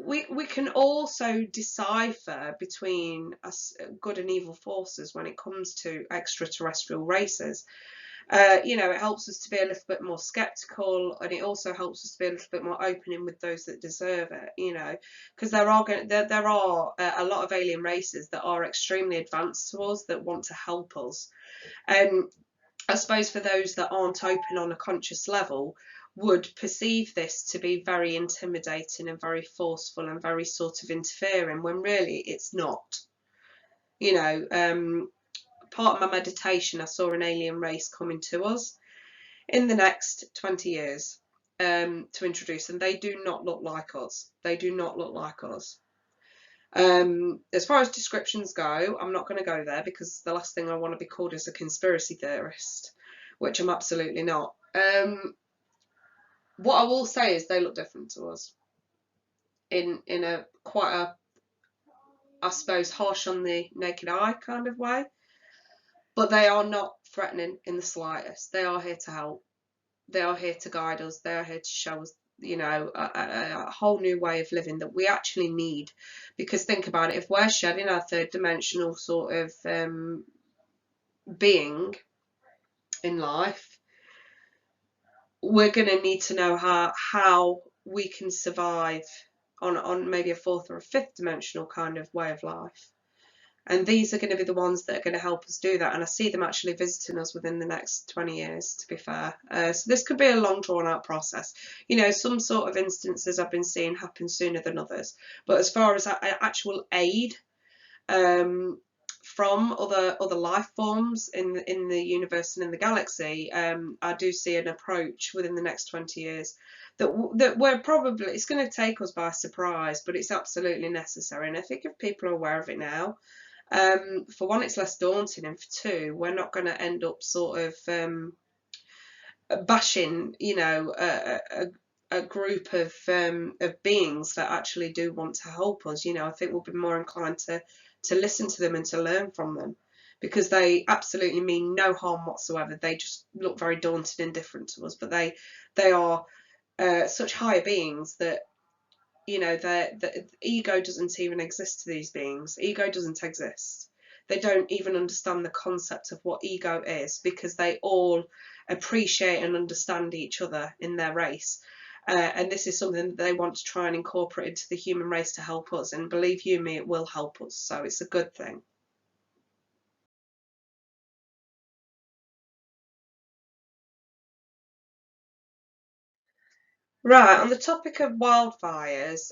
we can also decipher between us good and evil forces when it comes to extraterrestrial races. You know, it helps us to be a little bit more skeptical, and it also helps us to be a little bit more opening with those that deserve it, you know, because there are a lot of alien races that are extremely advanced to us, that want to help us. And I suppose for those that aren't open on a conscious level, would perceive this to be very intimidating and very forceful and very sort of interfering, when really it's not. You know, part of my meditation, I saw an alien race coming to us in the next 20 years, to introduce them. They do not look like us. They do not look like us. As far as descriptions go, I'm not going to go there, because the last thing I want to be called is a conspiracy theorist, which I'm absolutely not. What I will say is they look different to us in a quite a, I suppose, harsh on the naked eye kind of way. But they are not threatening in the slightest. They are here to help. They are here to guide us. They are here to show us, you know, a whole new way of living that we actually need. Because think about it, if we're shedding our third dimensional sort of being in life, we're going to need to know how we can survive on maybe a fourth or a fifth dimensional kind of way of life. And these are going to be the ones that are going to help us do that. And I see them actually visiting us within the next 20 years, to be fair. So this could be a long, drawn-out process. You know, some sort of instances I've been seeing happen sooner than others. But as far as actual aid from other life forms in the universe and in the galaxy, I do see an approach within the next 20 years that we're probably, it's going to take us by surprise, but it's absolutely necessary. And I think if people are aware of it now, For one, it's less daunting, and for two, we're not going to end up sort of bashing, you know, a group of beings that actually do want to help us. You know, I think we'll be more inclined to listen to them and to learn from them, because they absolutely mean no harm whatsoever. They just look very daunting and different to us, but they are such higher beings that, you know, the ego doesn't even exist to these beings. Ego doesn't exist. They don't even understand the concept of what ego is, because they all appreciate and understand each other in their race. And this is something that they want to try and incorporate into the human race to help us. And believe you me, it will help us. So it's a good thing. Right, on the topic of wildfires,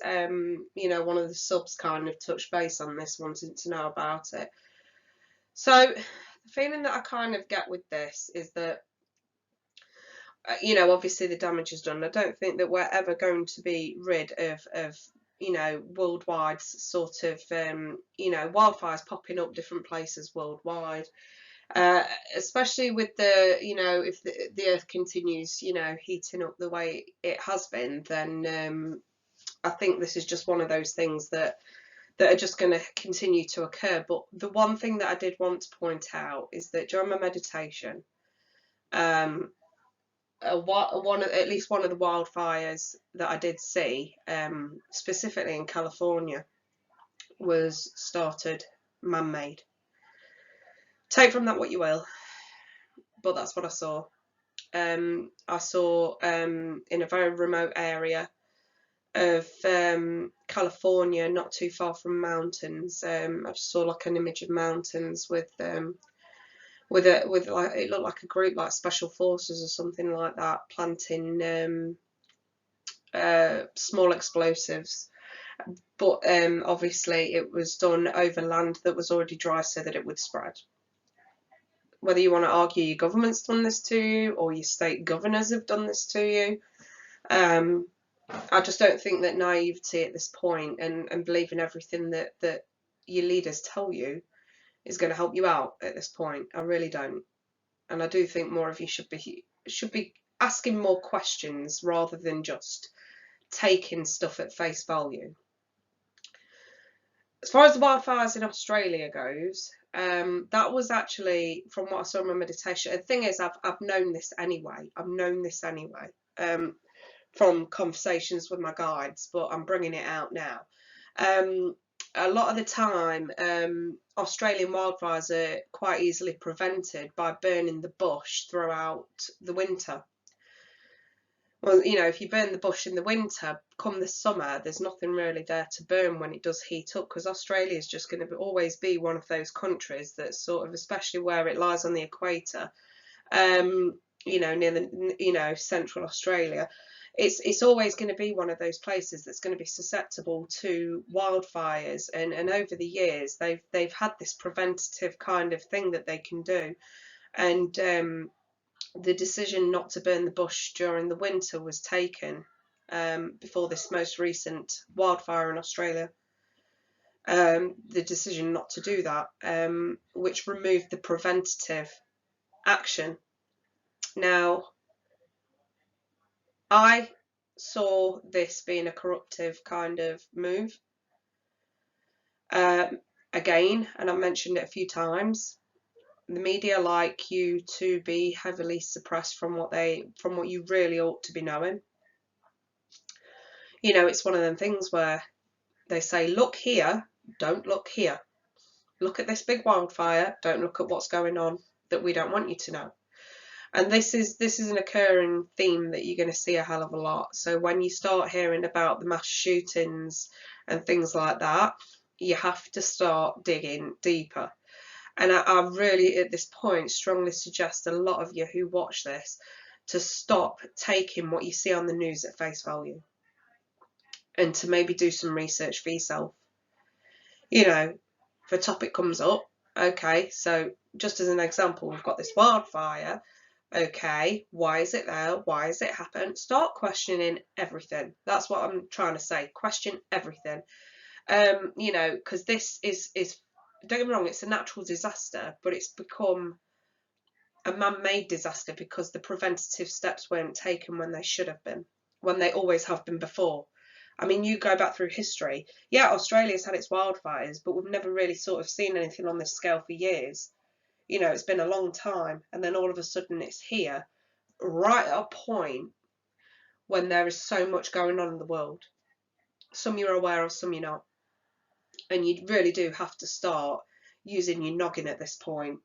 you know, one of the subs kind of touched base on this, wanting to know about it. So the feeling that I kind of get with this is that, you know, obviously the damage is done. I don't think that we're ever going to be rid of you know, worldwide sort of, you know, wildfires popping up different places worldwide. Uh, Especially with the, you know, if the earth continues, you know, heating up the way it has been, then I think this is just one of those things that are just going to continue to occur. But the one thing that I did want to point out is that during my meditation, um, at least one of the wildfires that I did see, specifically in California, was started man-made. Take from that what you will, but that's what I saw. I saw in a very remote area of California, not too far from mountains. I just saw like an image of mountains with like, it looked like a group like special forces or something like that, planting small explosives. But obviously it was done over land that was already dry so that it would spread. Whether you want to argue your government's done this to you or your state governors have done this to you, um, I just don't think that naivety at this point and believing everything that your leaders tell you is going to help you out at this point. I really don't. And I do think more of you should be asking more questions rather than just taking stuff at face value. As far as the wildfires in Australia goes, that was actually, from what I saw in my meditation. The thing is, I've known this anyway. I've known this anyway from conversations with my guides, but I'm bringing it out now. A lot of the time, Australian wildfires are quite easily prevented by burning the bush throughout the winter. Well, you know, if you burn the bush in the winter, come the summer, there's nothing really there to burn when it does heat up, because Australia is just going to always be one of those countries that sort of, especially where it lies on the equator, you know, near the, you know, central Australia, it's always going to be one of those places that's going to be susceptible to wildfires. And over the years, they've had this preventative kind of thing that they can do, and the decision not to burn the bush during the winter was taken before this most recent wildfire in Australia. The decision not to do that, which removed the preventative action. Now, I saw this being a corruptive kind of move. Again, and I've mentioned it a few times, the media like you to be heavily suppressed from what you really ought to be knowing. You know, it's one of them things where they say, look here, don't look here. Look at this big wildfire, don't look at what's going on that we don't want you to know. And this is an occurring theme that you're going to see a hell of a lot. So when you start hearing about the mass shootings and things like that, you have to start digging deeper. And I really, at this point, strongly suggest a lot of you who watch this to stop taking what you see on the news at face value, and to maybe do some research for yourself. You know, if a topic comes up, okay, so just as an example, we've got this wildfire. Okay, why is it there? Why has it happened? Start questioning everything. That's what I'm trying to say. Question everything. You know, because this is don't get me wrong, it's a natural disaster, but it's become a man-made disaster because the preventative steps weren't taken when they should have been, when they always have been before. I mean, you go back through history. Yeah, Australia's had its wildfires, but we've never really sort of seen anything on this scale for years. You know, it's been a long time, and then all of a sudden it's here, right at a point when there is so much going on in the world. Some you're aware of, some you're not. And you really do have to start using your noggin at this point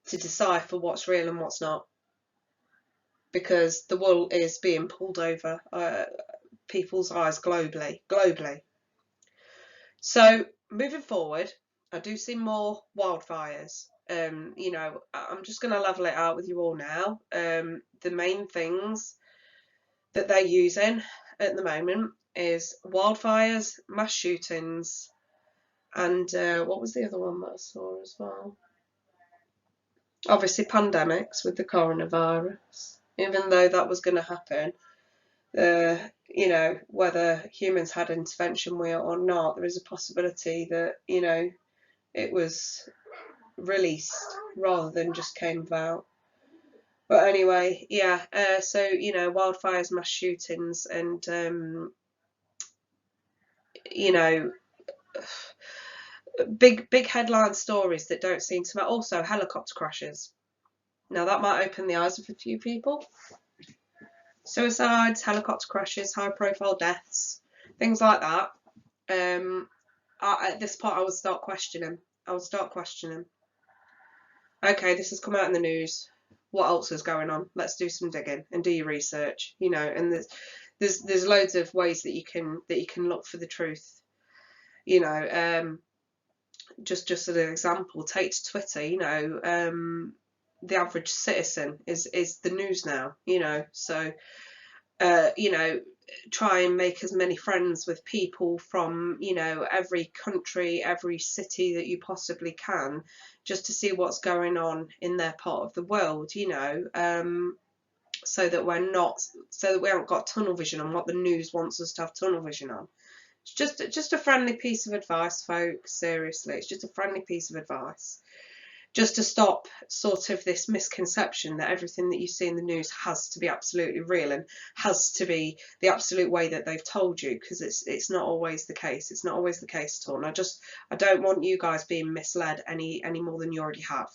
to decipher what's real and what's not, because the wool is being pulled over people's eyes globally. So moving forward, I do see more wildfires. You know, I'm just going to level it out with you all now. The main things that they're using at the moment is wildfires, mass shootings, and what was the other one that I saw as well? Obviously pandemics with the coronavirus, even though that was going to happen. You know, whether humans had intervention with it or not, there is a possibility that, you know, it was released rather than just came about. But anyway, yeah, so, you know, wildfires, mass shootings, and, you know, big headline stories that don't seem to matter. Also, helicopter crashes. Now, that might open the eyes of a few people. Suicides, helicopter crashes, high-profile deaths, things like that. At this point, I would start questioning. Okay, this has come out in the news. What else is going on? Let's do some digging and do your research. You know, and there's loads of ways that you can look for the truth. You know, just as an example, take to Twitter. You know, the average citizen is the news now. You know, so you know, try and make as many friends with people from, you know, every country, every city that you possibly can, just to see what's going on in their part of the world, you know, so that we haven't got tunnel vision on what the news wants us to have tunnel vision on. It's just a friendly piece of advice, folks. Seriously, it's just a friendly piece of advice, just to stop sort of this misconception that everything that you see in the news has to be absolutely real and has to be the absolute way that they've told you, because it's not always the case. It's not always the case at all. And I don't want you guys being misled any more than you already have.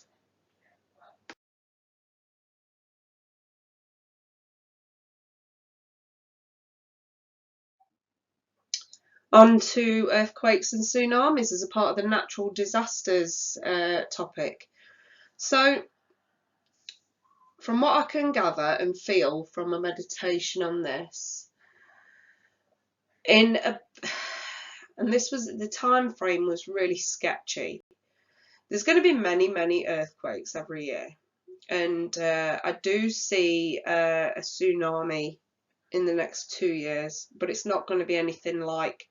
On to earthquakes and tsunamis as a part of the natural disasters topic. So, from what I can gather and feel from a meditation on this, and this was, the time frame was really sketchy. There's going to be many earthquakes every year, and I do see a tsunami in the next 2 years, but it's not going to be anything like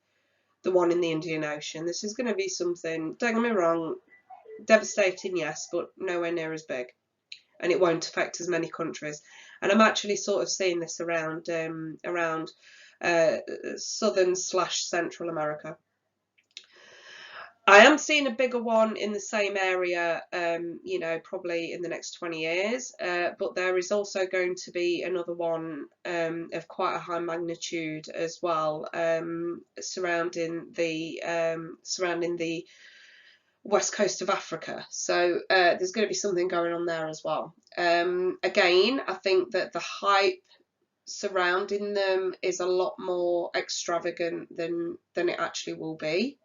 the one in the Indian Ocean. This is going to be something, don't get me wrong, devastating, yes, but nowhere near as big, and it won't affect as many countries. And I'm actually sort of seeing this around southern/central America. I am seeing a bigger one in the same area, you know, probably in the next 20 years, but there is also going to be another one of quite a high magnitude as well, surrounding the west coast of Africa. So there's going to be something going on there as well. Again, I think that the hype surrounding them is a lot more extravagant than it actually will be.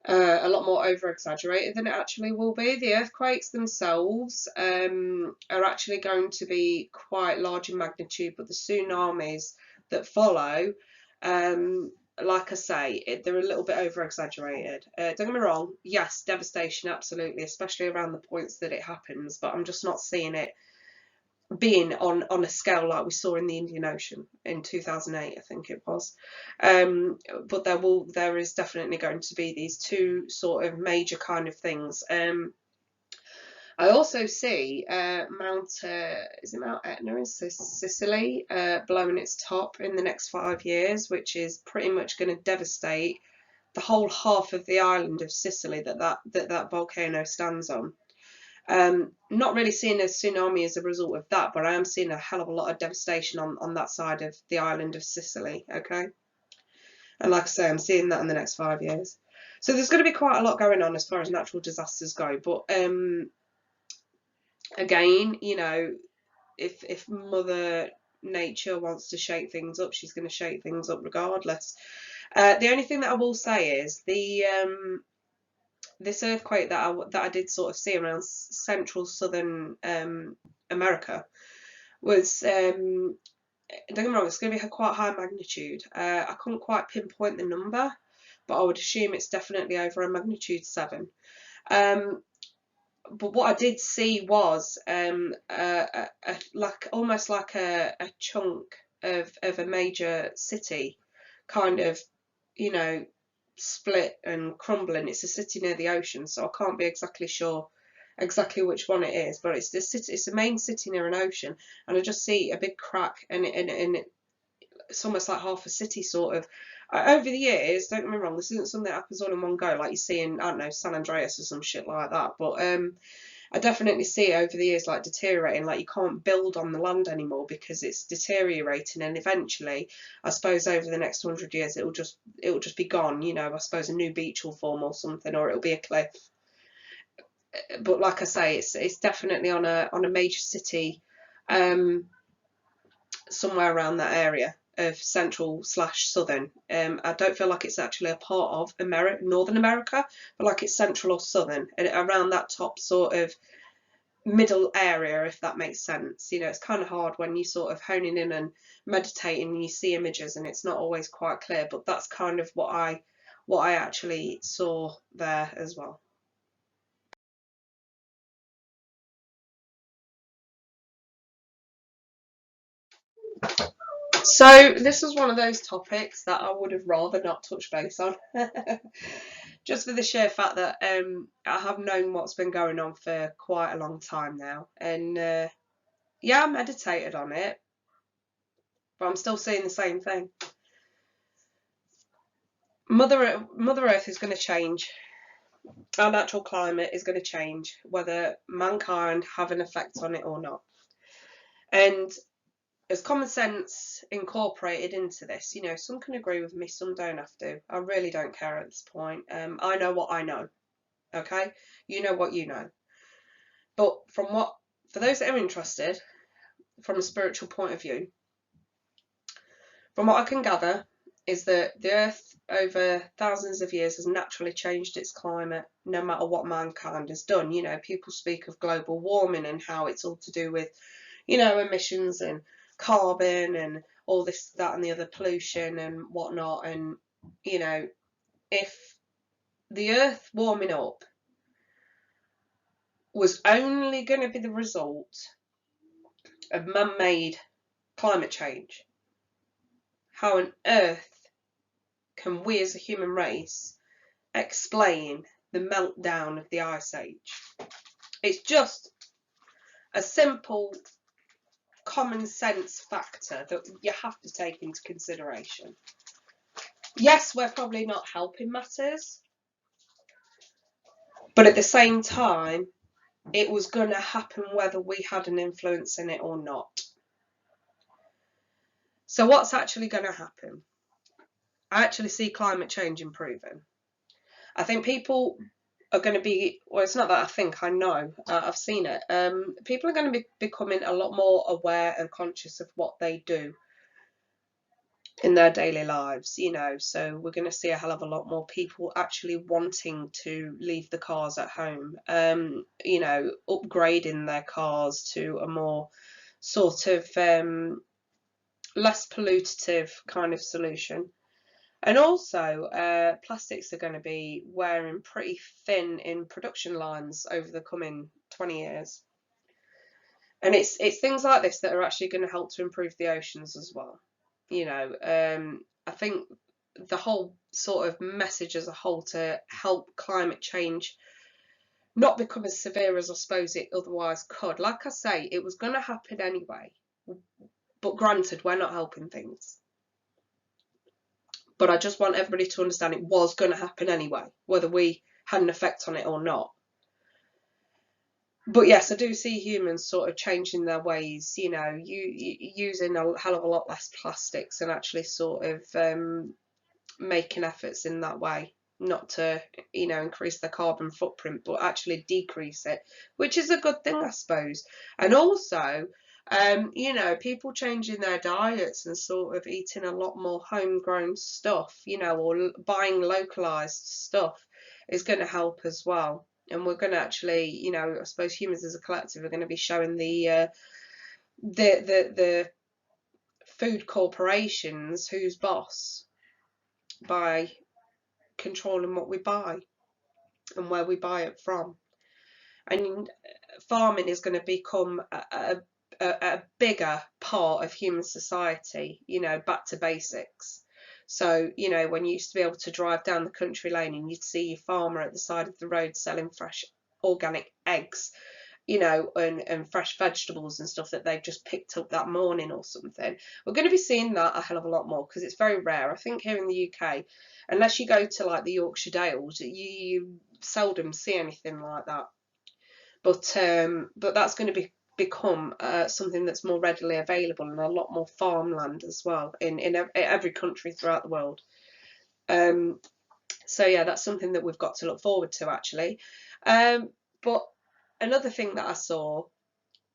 A lot more over exaggerated than it actually will be. The earthquakes themselves are actually going to be quite large in magnitude, but the tsunamis that follow, like I say, they're a little bit over exaggerated. Don't get me wrong, yes, devastation, absolutely, especially around the points that it happens, but I'm just not seeing it being on a scale like we saw in the Indian Ocean in 2008, I think it was. But there is definitely going to be these two sort of major kind of things. I also see is it Mount Etna in Sicily blowing its top in the next 5 years, which is pretty much going to devastate the whole half of the island of Sicily that volcano stands on. Not really seeing a tsunami as a result of that, but I am seeing a hell of a lot of devastation on that side of the island of Sicily, okay? And like I say, I'm seeing that in the next 5 years. So there's going to be quite a lot going on as far as natural disasters go. But again, you know, if Mother Nature wants to shake things up, she's going to shake things up regardless. The only thing that I will say is this earthquake that I did sort of see around central southern America was don't get me wrong, it's going to be quite high magnitude. I couldn't quite pinpoint the number, but I would assume it's definitely over a magnitude 7. But what I did see was like almost like a chunk of a major city kind of, you know, split and crumbling. It's a city near the ocean, so I can't be exactly sure exactly which one it is, but it's the city, it's the main city near an ocean, and I just see a big crack, and it's almost like half a city sort of. Over the years, don't get me wrong, this isn't something that happens all in one go, like you see in, I don't know, San Andreas or some shit like that, but I definitely see over the years like deteriorating, like you can't build on the land anymore because it's deteriorating, and eventually I suppose over the next 100 years it'll just be gone, you know. I suppose a new beach will form or something, or it'll be a cliff. But like I say, it's definitely on a major city somewhere around that area of central/southern. I don't feel like it's actually a part of Northern America, but like it's central or southern, and around that top sort of middle area, if that makes sense. You know, it's kind of hard when you sort of honing in and meditating and you see images and it's not always quite clear, but that's kind of what I actually saw there as well. So this was one of those topics that I would have rather not touch base on. Just for the sheer fact that I have known what's been going on for quite a long time now, and yeah, I meditated on it, but I'm still seeing the same thing. Mother Earth is going to change. Our natural climate is going to change, whether mankind have an effect on it or not. And there's common sense incorporated into this. You know, some can agree with me, some don't have to. I really don't care at this point. I know what I know. Okay, you know what you know. But for those that are interested, from a spiritual point of view, from what I can gather, is that the Earth over thousands of years has naturally changed its climate, no matter what mankind has done. You know, people speak of global warming and how it's all to do with, you know, emissions and carbon and all this, that, and the other, pollution and whatnot. And, you know, if the Earth warming up was only going to be the result of man-made climate change, how on earth can we as a human race explain the meltdown of the Ice Age? It's just a simple common sense factor that you have to take into consideration. Yes, we're probably not helping matters, but at the same time, it was going to happen whether we had an influence in it or not. So what's actually going to happen? I actually see climate change improving. I think people are going to be, well, it's not that I think, I know, I've seen it. People are going to be becoming a lot more aware and conscious of what they do in their daily lives, you know. So we're going to see a hell of a lot more people actually wanting to leave the cars at home, you know, upgrading their cars to a more sort of less pollutive kind of solution. And also, plastics are going to be wearing pretty thin in production lines over the coming 20 years. And it's things like this that are actually going to help to improve the oceans as well. You know, I think the whole sort of message as a whole to help climate change not become as severe as I suppose it otherwise could. Like I say, it was going to happen anyway. But granted, we're not helping things. But I just want everybody to understand it was going to happen anyway, whether we had an effect on it or not. But yes, I do see humans sort of changing their ways, you know, using a hell of a lot less plastics and actually sort of making efforts in that way, not to, you know, increase their carbon footprint, but actually decrease it, which is a good thing, I suppose. And also, you know, people changing their diets and sort of eating a lot more homegrown stuff, you know, or buying localized stuff is going to help as well. And we're going to actually, you know, I suppose humans as a collective are going to be showing the food corporations who's boss by controlling what we buy and where we buy it from. And farming is going to become a bigger part of human society, you know, back to basics. So, you know, when you used to be able to drive down the country lane and you'd see your farmer at the side of the road selling fresh organic eggs, you know, and fresh vegetables and stuff that they've just picked up that morning or something. We're going to be seeing that a hell of a lot more because it's very rare. I think here in the UK, unless you go to like the Yorkshire Dales, you seldom see anything like that. But that's going to become something that's more readily available and a lot more farmland as well in every country throughout the world. So yeah, that's something that we've got to look forward to actually. But another thing that I saw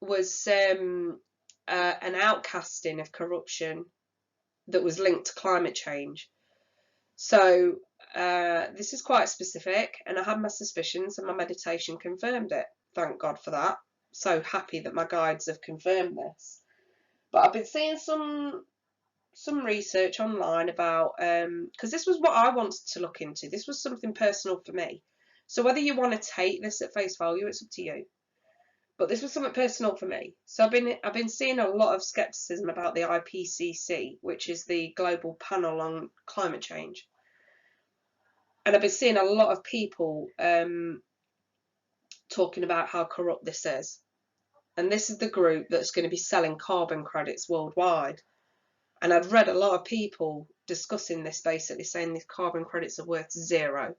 was an outcasting of corruption that was linked to climate change. So this is quite specific, and I had my suspicions, and my meditation confirmed it. Thank God for that. So happy that my guides have confirmed this. But I've been seeing some research online about because this was what I wanted to look into. This was something personal for me. So whether you want to take this at face value, it's up to you. But this was something personal for me. So I've been seeing a lot of skepticism about the IPCC, which is the Global Panel on Climate Change. And I've been seeing a lot of people talking about how corrupt this is. And this is the group that's going to be selling carbon credits worldwide. And I'd read a lot of people discussing this, basically saying these carbon credits are worth zero.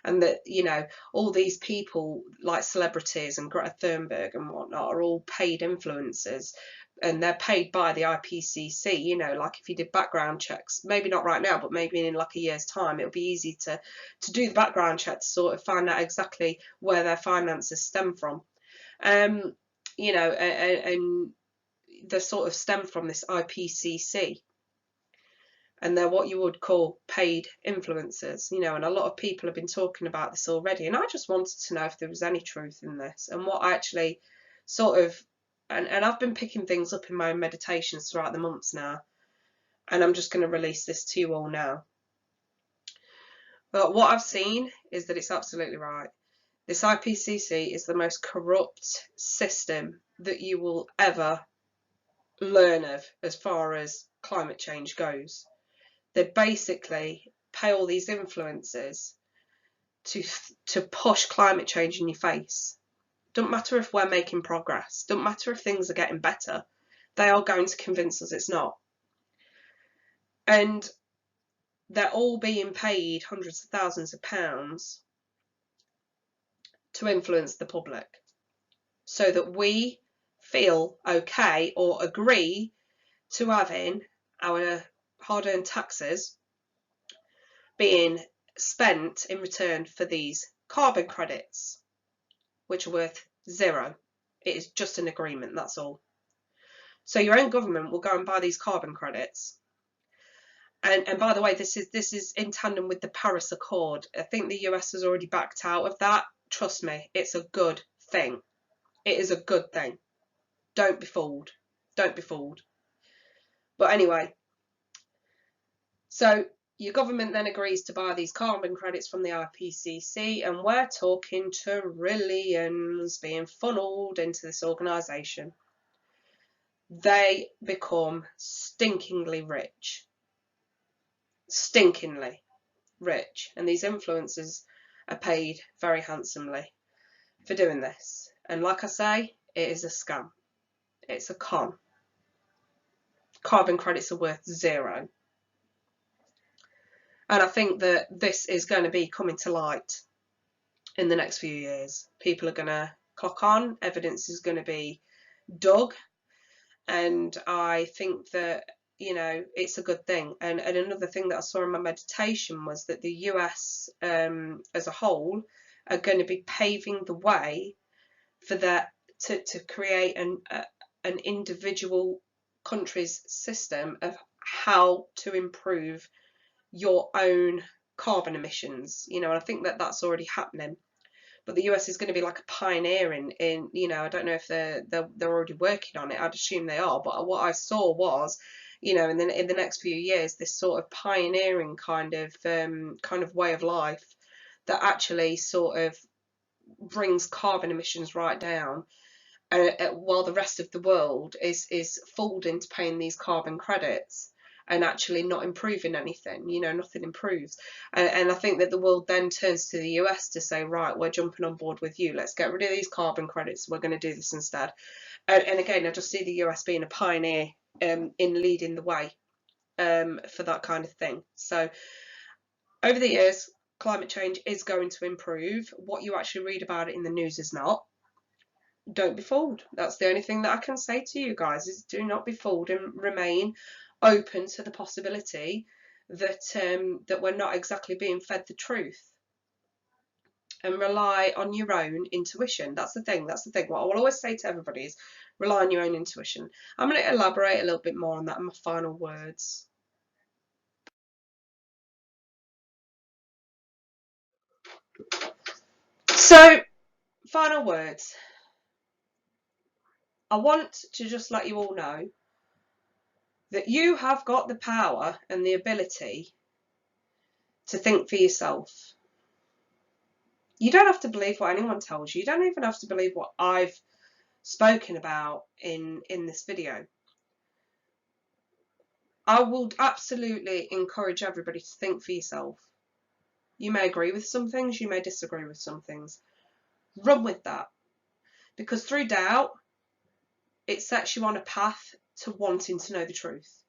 And that, you know, all these people like celebrities and Greta Thunberg and whatnot are all paid influencers. And they're paid by the IPCC, you know, like if you did background checks, maybe not right now, but maybe in like a year's time, it'll be easy to do the background check to sort of find out exactly where their finances stem from. You know, and they sort of stem from this IPCC. And they're what you would call paid influencers, you know, and a lot of people have been talking about this already. And I just wanted to know if there was any truth in this and what I actually sort of, and I've been picking things up in my own meditations throughout the months now. And I'm just going to release this to you all now. But what I've seen is that it's absolutely right. This IPCC is the most corrupt system that you will ever learn of as far as climate change goes. They basically pay all these influencers to push climate change in your face. Don't matter if we're making progress. Don't matter if things are getting better. They are going to convince us it's not. And they're all being paid hundreds of thousands of pounds to influence the public so that we feel okay or agree to having our hard-earned taxes being spent in return for these carbon credits, which are worth zero. It is just an agreement, that's all. So your own government will go and buy these carbon credits. And by the way, this is in tandem with the Paris Accord. I think the US has already backed out of that. Trust me, it's a good thing. It is a good thing. Don't be fooled. Don't be fooled. But anyway, so your government then agrees to buy these carbon credits from the IPCC, and we're talking trillions being funneled into this organisation. They become stinkingly rich. Stinkingly rich. And these influencers are paid very handsomely for doing this. And like I say, it is a scam. It's a con. Carbon credits are worth zero. And I think that this is going to be coming to light in the next few years. People are going to clock on, evidence is going to be dug, and I think that, you know, it's a good thing. And another thing that I saw in my meditation was that the US as a whole are going to be paving the way for that to create an individual country's system of how to improve your own carbon emissions. You know, and I think that that's already happening. But the US is going to be like a pioneer in, you know, I don't know if they're already working on it. I'd assume they are. But what I saw was, you know, in the next few years, this sort of pioneering kind of way of life that actually sort of brings carbon emissions right down, while the rest of the world is fooled into paying these carbon credits and actually not improving anything. You know, nothing improves. And I think that the world then turns to the US to say, right, we're jumping on board with you. Let's get rid of these carbon credits. We're going to do this instead. And again, I just see the US being a pioneer in leading the way for that kind of thing. So over the years, climate change is going to improve. What you actually read about it in the news is not. Don't be fooled. That's the only thing that I can say to you guys, is do not be fooled and remain open to the possibility that that we're not exactly being fed the truth, and rely on your own intuition. That's the thing. What I will always say to everybody is rely on your own intuition. I'm going to elaborate a little bit more on that in my final words. So, final words. I want to just let you all know that you have got the power and the ability to think for yourself. You don't have to believe what anyone tells you. You don't even have to believe what I've spoken about in this video. I would absolutely encourage everybody to think for yourself. You may agree with some things, you may disagree with some things. Run with that. Because through doubt, it sets you on a path to wanting to know the truth.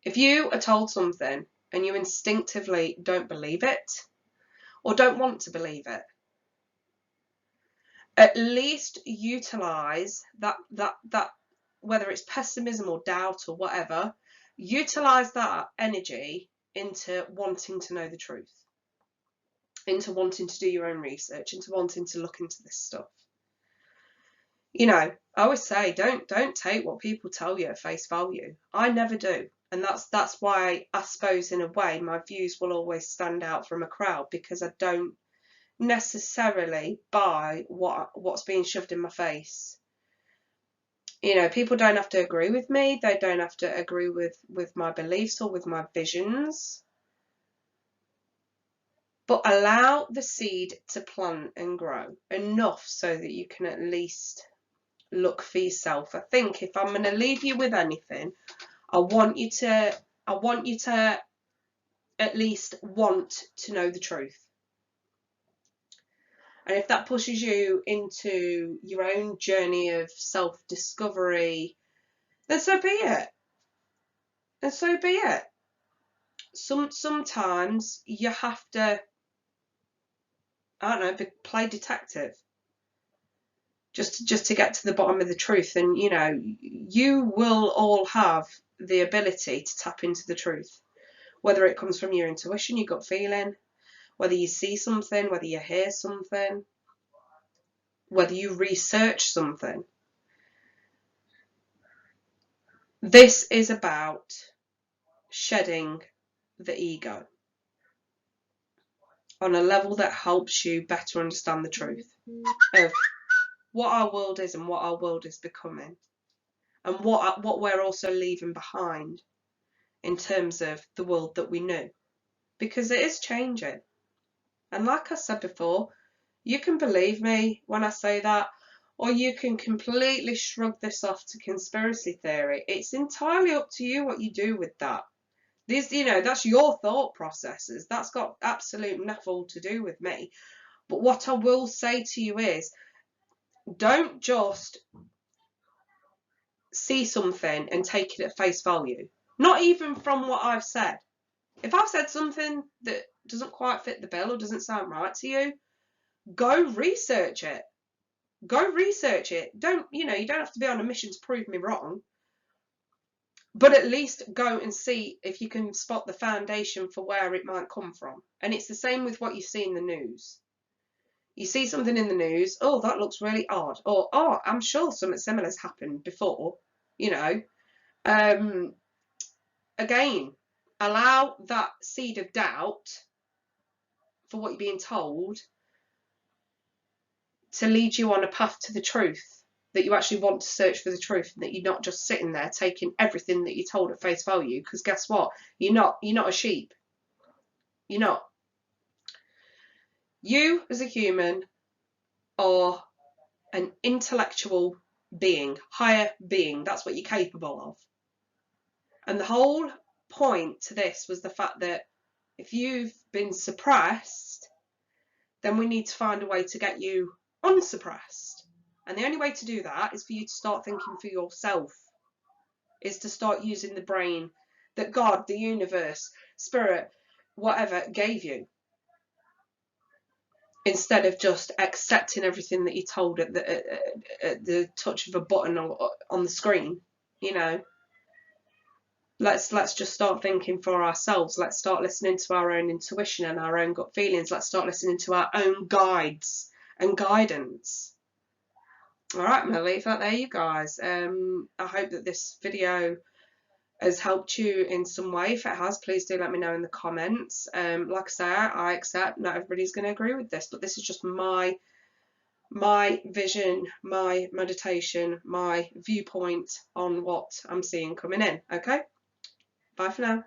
If you are told something and you instinctively don't believe it, or don't want to believe it, at least utilize that whether it's pessimism or doubt or whatever, utilize that energy into wanting to know the truth, into wanting to do your own research, into wanting to look into this stuff. You know, I always say, don't take what people tell you at face value. I never do. And that's why I suppose in a way my views will always stand out from a crowd, because I don't necessarily buy what's being shoved in my face. You know, people don't have to agree with me. They don't have to agree with my beliefs or with my visions. But allow the seed to plant and grow enough so that you can at least look for yourself. I think if I'm going to leave you with anything, I want you to at least want to know the truth. And if that pushes you into your own journey of self-discovery, then so be it. And so be it. Sometimes you have to, I don't know, play detective just to get to the bottom of the truth. And you know, you will all have the ability to tap into the truth, whether it comes from your intuition, your gut feeling, whether you see something, whether you hear something, whether you research something. This is about shedding the ego on a level that helps you better understand the truth of what our world is and what our world is becoming, and what we're also leaving behind in terms of the world that we knew, because it is changing. And like I said before, you can believe me when I say that, or you can completely shrug this off to conspiracy theory. It's entirely up to you what you do with that. This, you know, that's your thought processes. That's got absolute nothing to do with me. But what I will say to you is, don't just see something and take it at face value. Not even from what I've said. If I've said something that doesn't quite fit the bill or doesn't sound right to you, go research it. Go research it. You don't have to be on a mission to prove me wrong. But at least go and see if you can spot the foundation for where it might come from. And it's the same with what you see in the news. You see something in the news, oh, that looks really odd. Or, oh, I'm sure something similar has happened before, you know. Again, allow that seed of doubt for what you're being told to lead you on a path to the truth, that you actually want to search for the truth, and that you're not just sitting there taking everything that you're told at face value, because guess what? You're not a sheep. You're not. You as a human are an intellectual being, higher being. That's what you're capable of. And the whole point to this was the fact that if you've been suppressed, then we need to find a way to get you unsuppressed. And the only way to do that is for you to start thinking for yourself, is to start using the brain that God, the universe, spirit, whatever, gave you, instead of just accepting everything that you're told at the touch of a button on the screen. You know, let's just start thinking for ourselves. Let's start listening to our own intuition and our own gut feelings. Let's start listening to our own guides and guidance. All right, I'm gonna leave that there, you guys. I hope that this video has helped you in some way. If it has, please do let me know in the comments. Like I say, I accept not everybody's going to agree with this, but this is just my vision, my meditation, my viewpoint on what I'm seeing coming in. Okay, bye for now.